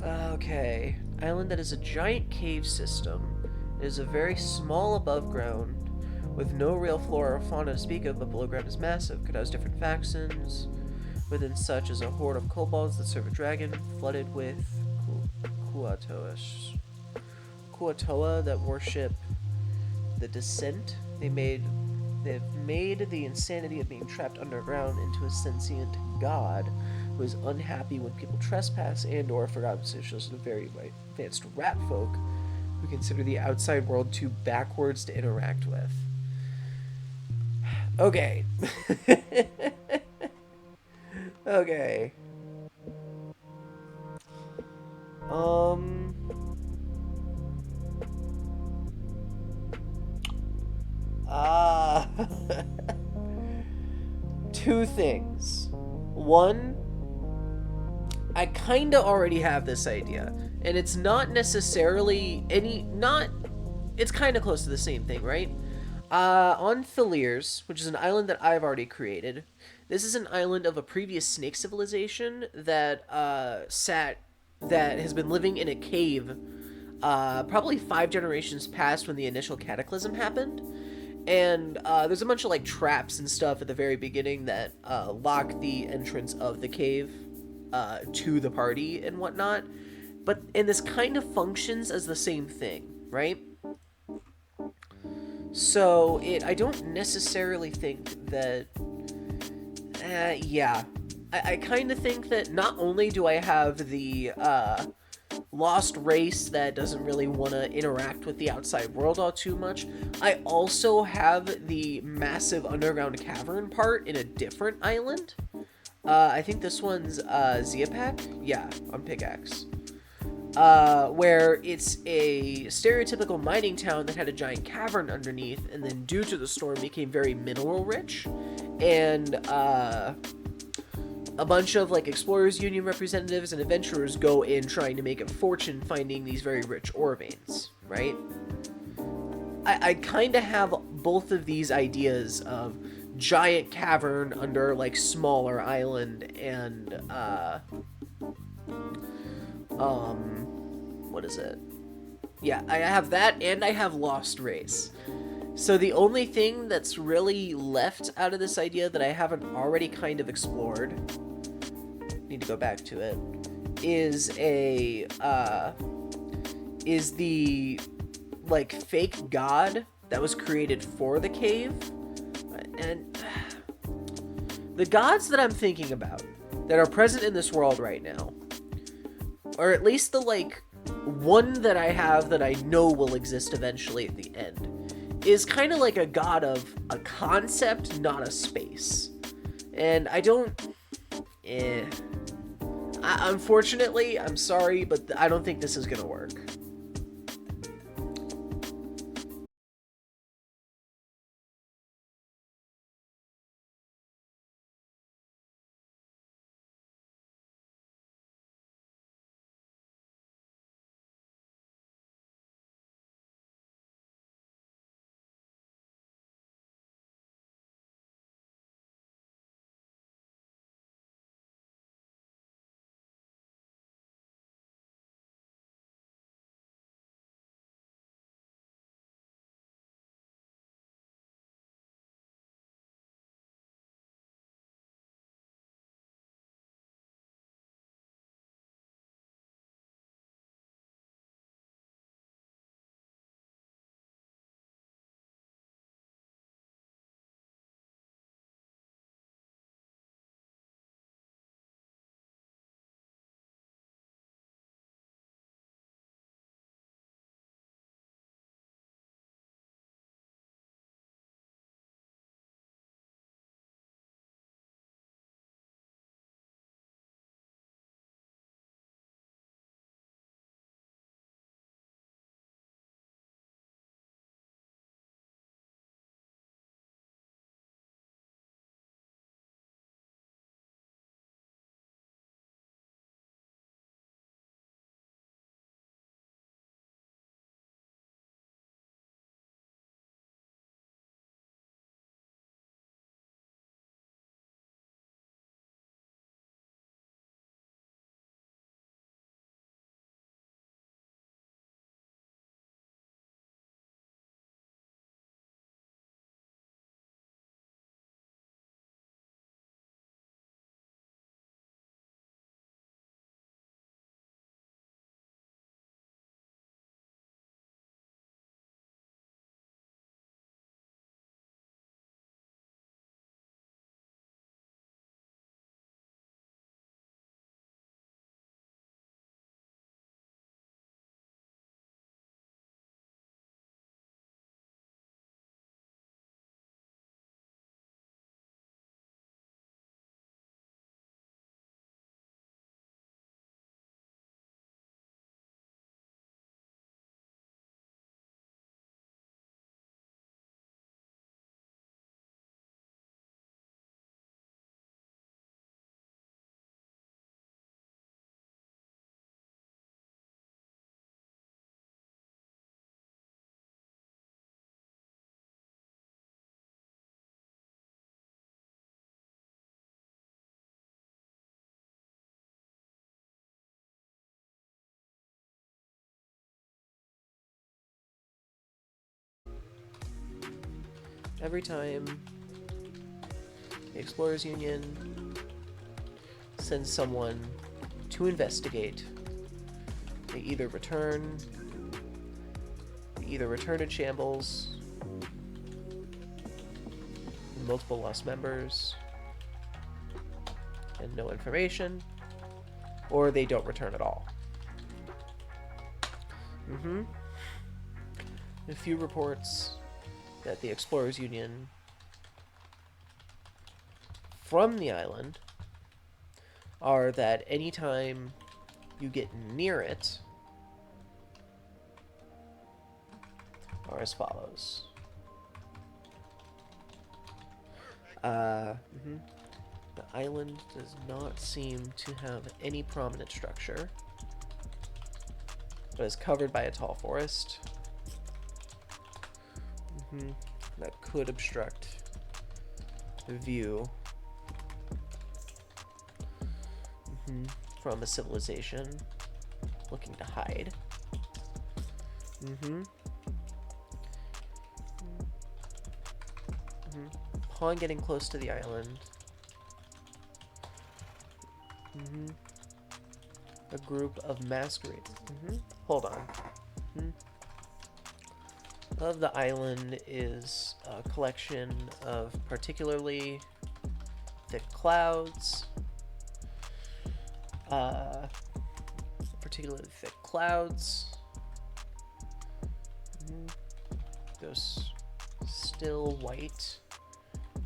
A: Okay. Island that is a giant cave system. It is a very small above ground with no real flora or fauna to speak of, but below ground is massive. Could house different factions. Within such is a horde of kobolds that serve a dragon, flooded with Kuatoa that worship the Descent. They've made the insanity of being trapped underground into a sentient god who is unhappy when people trespass and or forgotten positions of very advanced rat folk who consider the outside world too backwards to interact with. Okay. Okay. Two things. One, I kinda already have this idea, and it's not necessarily it's kinda close to the same thing, right? On Thaliers, which is an island that I've already created, this is an island of a previous snake civilization that that has been living in a cave probably 5 generations past when the initial cataclysm happened. And there's a bunch of like traps and stuff at the very beginning that lock the entrance of the cave to the party and whatnot. And this kind of functions as the same thing, right? So I don't necessarily think that. Yeah, I kind of think that not only do I have the lost race that doesn't really want to interact with the outside world all too much, I also have the massive underground cavern part in a different island. I think this one's Zeapak? Yeah, on Pickaxe. Where it's a stereotypical mining town that had a giant cavern underneath, and then due to the storm became very mineral rich, and a bunch of like Explorers Union representatives and adventurers go in trying to make a fortune finding these very rich ore veins, right? I kind of have both of these ideas of giant cavern under like smaller island and what is it? Yeah, I have that and I have Lost Race. So the only thing that's really left out of this idea that I haven't already kind of explored, need to go back to it, is the like fake god that was created for the cave. And the gods that I'm thinking about that are present in this world right now, or at least the like one that I have that I know will exist eventually at the end, is kind of like a god of a concept, not a space. And I don't Unfortunately, I'm sorry, but I don't think this is gonna work. Every time the Explorers Union sends someone to investigate, they either return to Shambles, multiple lost members, and no information, or they don't return at all. A few reports that the Explorers Union from the island are that anytime you get near it are as follows. The island does not seem to have any prominent structure, but is covered by a tall forest. That could obstruct the view from a civilization looking to hide. Upon getting close to the island, a group of masquerades. Hold on. Of the island is a collection of particularly thick clouds. Those still white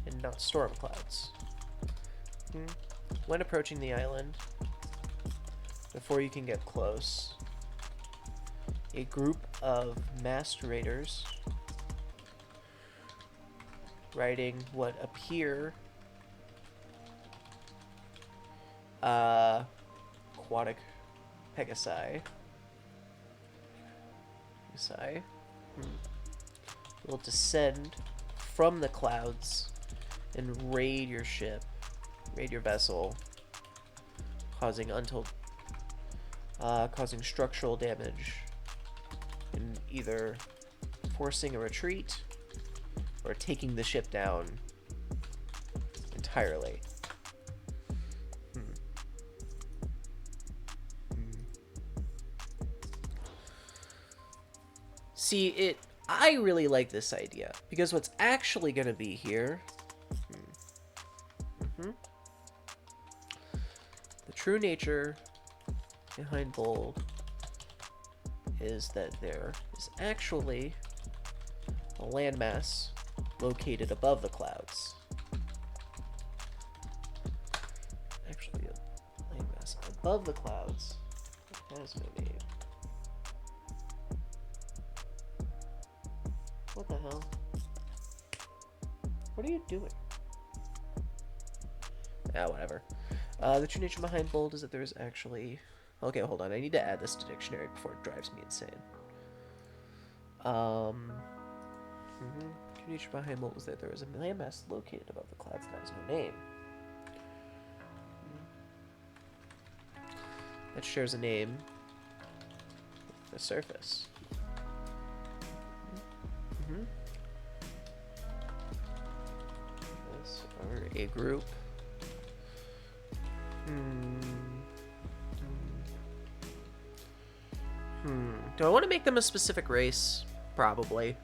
A: and not storm clouds. When approaching the island, before you can get close, a group of masked raiders riding what appear aquatic Pegasi will descend from the clouds and raid your ship, raid your vessel, causing structural damage and either forcing a retreat or taking the ship down entirely. See, I really like this idea, because what's actually going to be here... The true nature behind Bold is that there is actually a landmass located above the clouds. Actually, a landmass above the clouds that has no name. What the hell? What are you doing? Ah, whatever. The true nature behind Bold is that there is actually... Okay, hold on. I need to add this to dictionary before it drives me insane. True nature behind Bold is that there is a landmass located above the clouds that has no name. That shares a name with the surface. This are a group. Do I want to make them a specific race? Probably.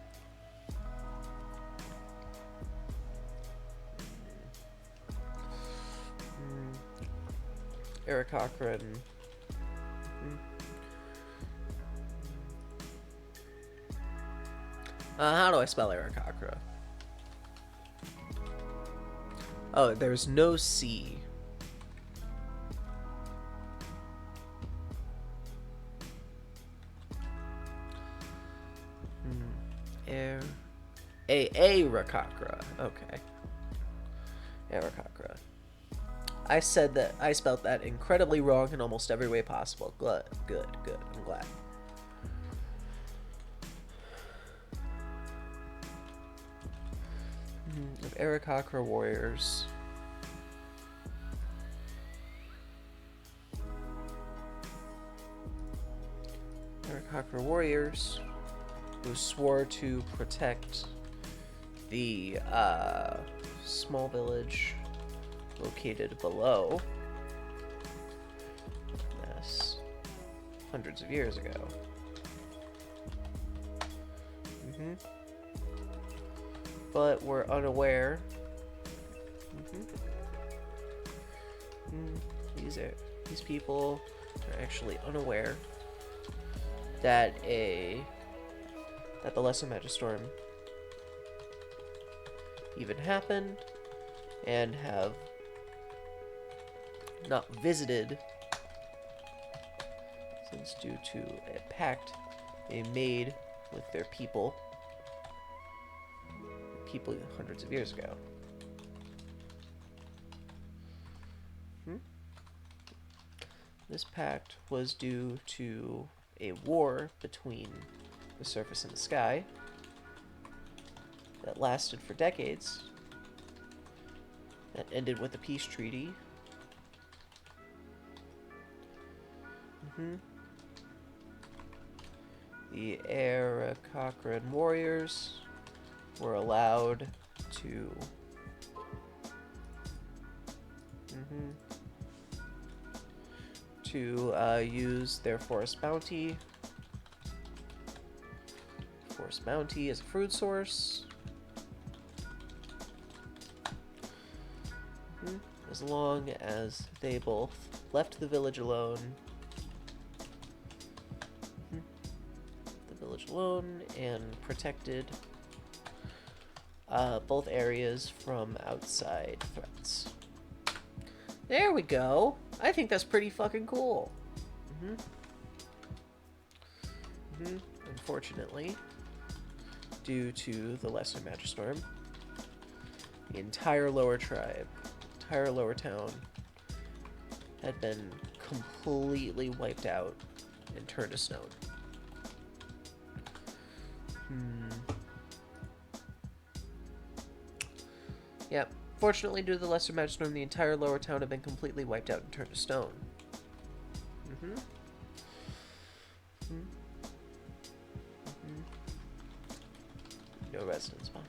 A: Aarakocra. How do I spell Aarakocra? Oh, there's no C. Aarakocra. Okay. Aarakocra. I spelled that incredibly wrong in almost every way possible. Good. I'm glad. Of Aarakocra warriors. Aarakocra warriors who swore to protect the small village located below this hundreds of years ago. But we're unaware. These people are actually unaware that the Lesser Magistorm even happened, and have not visited since due to a pact they made with their people hundreds of years ago. This pact was due to a war between the surface and the sky that lasted for decades, that ended with a peace treaty. The Aarakocran warriors were allowed to use their forest bounty as a food source, as long as they both left the village alone. And protected both areas from outside threats. There we go. I think that's pretty fucking cool. Unfortunately, due to the Lesser Magistorm, the entire lower tribe, entire lower town, had been completely wiped out and turned to stone. Yep. Fortunately, due to the Lesser Magistorm, the entire lower town had been completely wiped out and turned to stone. No residents behind.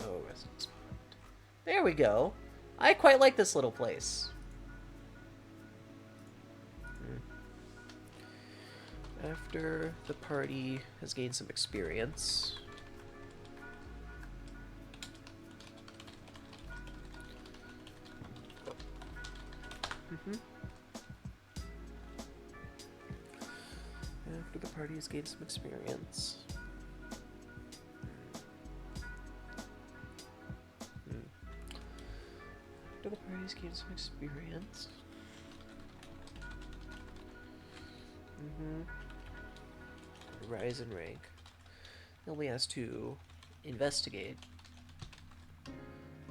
A: No residents behind. There we go. I quite like this little place. After the party has gained some experience, after the party has gained some experience, after the party has gained some experience, rise in rank. He only has to investigate,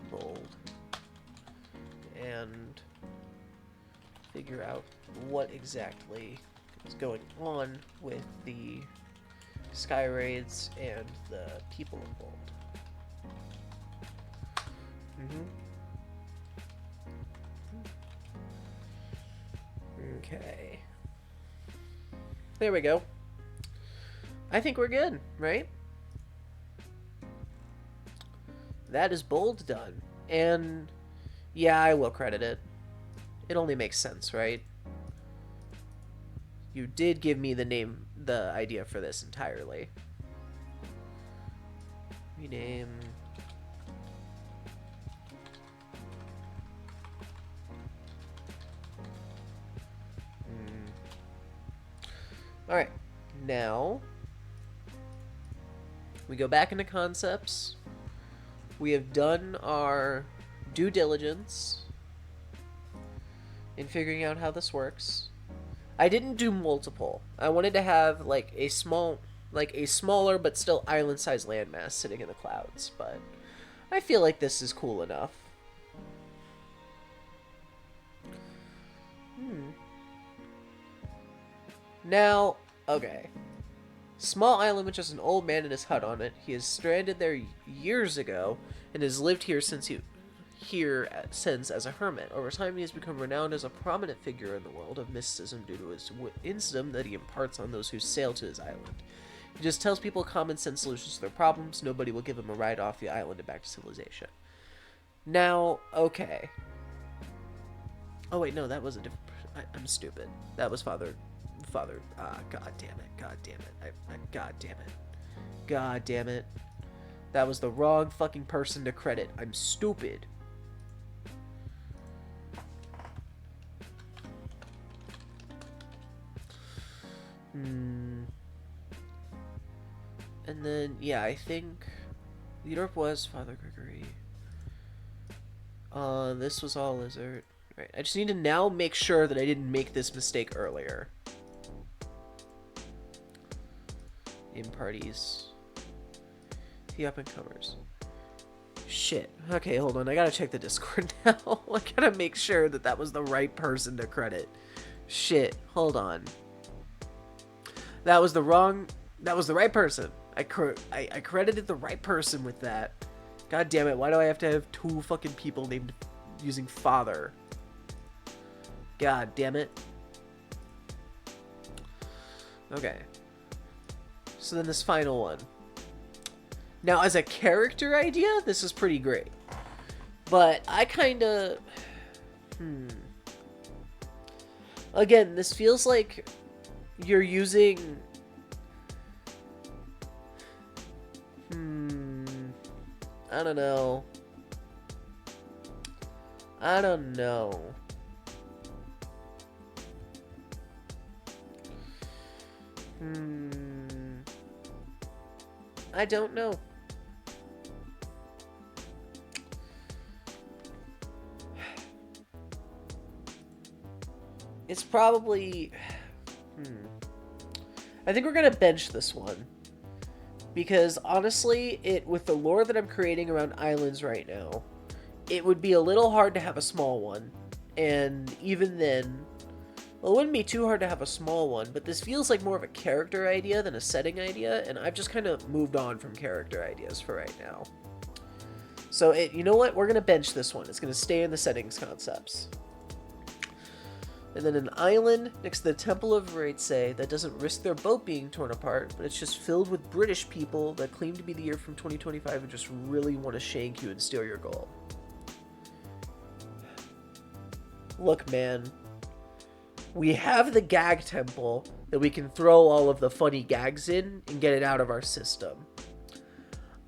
A: bold, and figure out what exactly is going on with the Sky Raids and the people of Bold. Okay. There we go. I think we're good, right? That is Bold done. And yeah, I will credit it. It only makes sense, right? You did give me the idea for this entirely. Rename. Alright, now we go back into concepts. We have done our due diligence in figuring out how this works. I didn't do multiple. I wanted to have like a smaller but still island-sized landmass sitting in the clouds, but I feel like this is cool enough. Now, okay. Small island with just an old man and his hut on it. He is stranded there years ago and has lived here since as a hermit. Over time, he has become renowned as a prominent figure in the world of mysticism due to his wisdom that he imparts on those who sail to his island. He just tells people common sense solutions to their problems. Nobody will give him a ride off the island and back to civilization. Now, okay. Oh wait, no, that was a different. I'm stupid. That was Father. God damn it. God damn it. God damn it. God damn it. That was the wrong fucking person to credit. I'm stupid. And then, yeah, I think Europe was Father Gregory. This was all Lizard. Right, I just need to now make sure that I didn't make this mistake earlier. In parties. The up-and-comers. Shit. Okay, hold on. I gotta check the Discord now. I gotta make sure that that was the right person to credit. Shit. Hold on. That was the right person. I credited the right person with that. God damn it. Why do I have to have two fucking people named using Father? God damn it. Okay. So then this final one. Now, as a character idea, this is pretty great. But I kind of... Again, this feels like you're using... I don't know. I don't know. I don't know. it's probably... I think we're going to bench this one. Because, honestly, with the lore that I'm creating around islands right now, it would be a little hard to have a small one. And even then... Well, it wouldn't be too hard to have a small one, but this feels like more of a character idea than a setting idea, and I've just kind of moved on from character ideas for right now. So, you know what? We're going to bench this one. It's going to stay in the settings concepts. And then an island next to the Temple of Raitsay that doesn't risk their boat being torn apart, but it's just filled with British people that claim to be the year from 2025 and just really want to shank you and steal your gold. Look, man. We have the gag temple that we can throw all of the funny gags in and get it out of our system.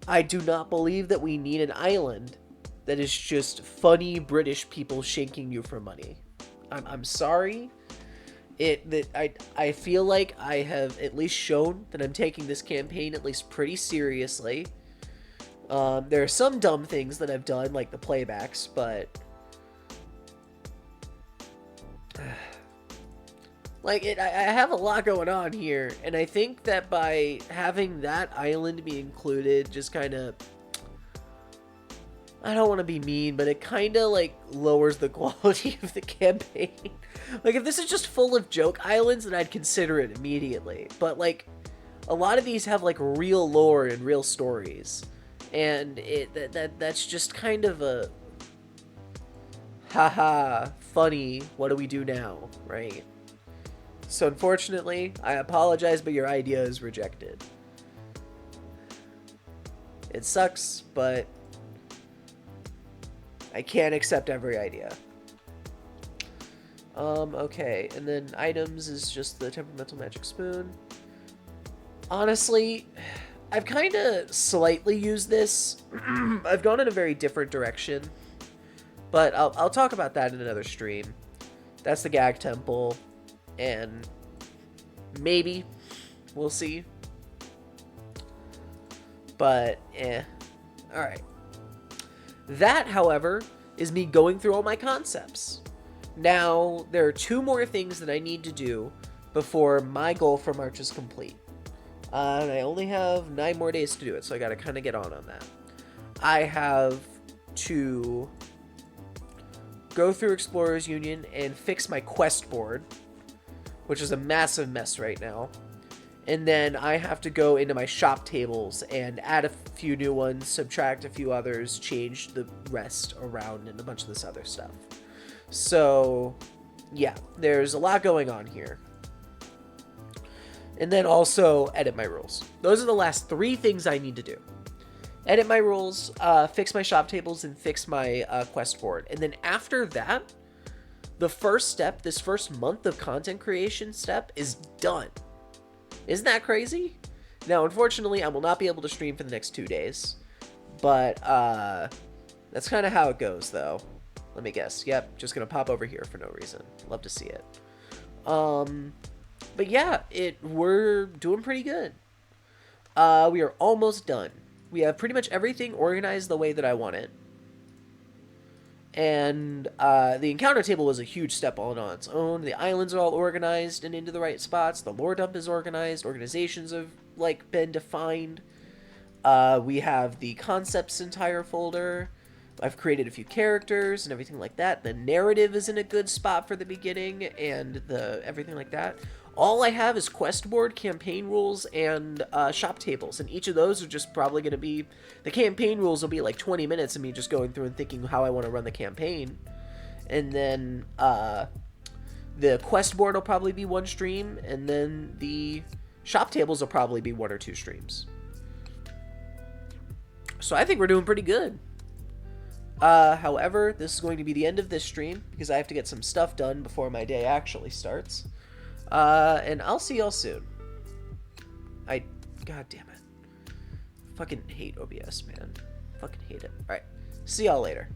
A: I do not believe that we need an island that is just funny British people shanking you for money. I'm sorry. I feel like I have at least shown that I'm taking this campaign at least pretty seriously. There are some dumb things that I've done, like the playbacks, but... Like, I have a lot going on here, and I think that by having that island be included just kind of... I don't want to be mean, but it kind of, like, lowers the quality of the campaign. Like, if this is just full of joke islands, then I'd consider it immediately. But, like, a lot of these have, like, real lore and real stories. And that's just kind of a... Haha, funny, what do we do now, right? So unfortunately, I apologize, but your idea is rejected. It sucks, but I can't accept every idea. Okay, and then items is just the temperamental magic spoon. Honestly, I've kind of slightly used this. I've gone in a very different direction, but I'll talk about that in another stream. That's the gag temple. And maybe we'll see. But, Alright. That, however, is me going through all my concepts. Now, there are 2 more things that I need to do before my goal for March is complete. And I only have 9 more days to do it, so I gotta kind of get on that. I have to go through Explorers Union and fix my quest board, which is a massive mess right now. And then I have to go into my shop tables and add a few new ones, subtract a few others, change the rest around, and a bunch of this other stuff. So, yeah, there's a lot going on here. And then also edit my rules. Those are the last 3 things I need to do. Edit my rules, fix my shop tables, and fix my quest board. And then after that, the first step, this first month of content creation step, is done. Isn't that crazy? Now, unfortunately, I will not be able to stream for the next 2 days. But, that's kind of how it goes, though. Let me guess. Yep, just gonna pop over here for no reason. Love to see it. But yeah, we're doing pretty good. We are almost done. We have pretty much everything organized the way that I want it. And the encounter table was a huge step all on its own. The islands are all organized and into the right spots. The lore dump is organized. Organizations have like been defined. We have the concepts entire folder. I've created a few characters and everything like that. The narrative is in a good spot for the beginning and everything like that. All I have is quest board, campaign rules, and shop tables. And each of those are just probably going to be... The campaign rules will be like 20 minutes of me just going through and thinking how I want to run the campaign. And then the quest board will probably be 1 stream. And then the shop tables will probably be 1 or 2 streams. So I think we're doing pretty good. However, this is going to be the end of this stream because I have to get some stuff done before my day actually starts. And I'll see y'all soon. God damn it. Fucking hate OBS, man. Fucking hate it. Alright. See y'all later.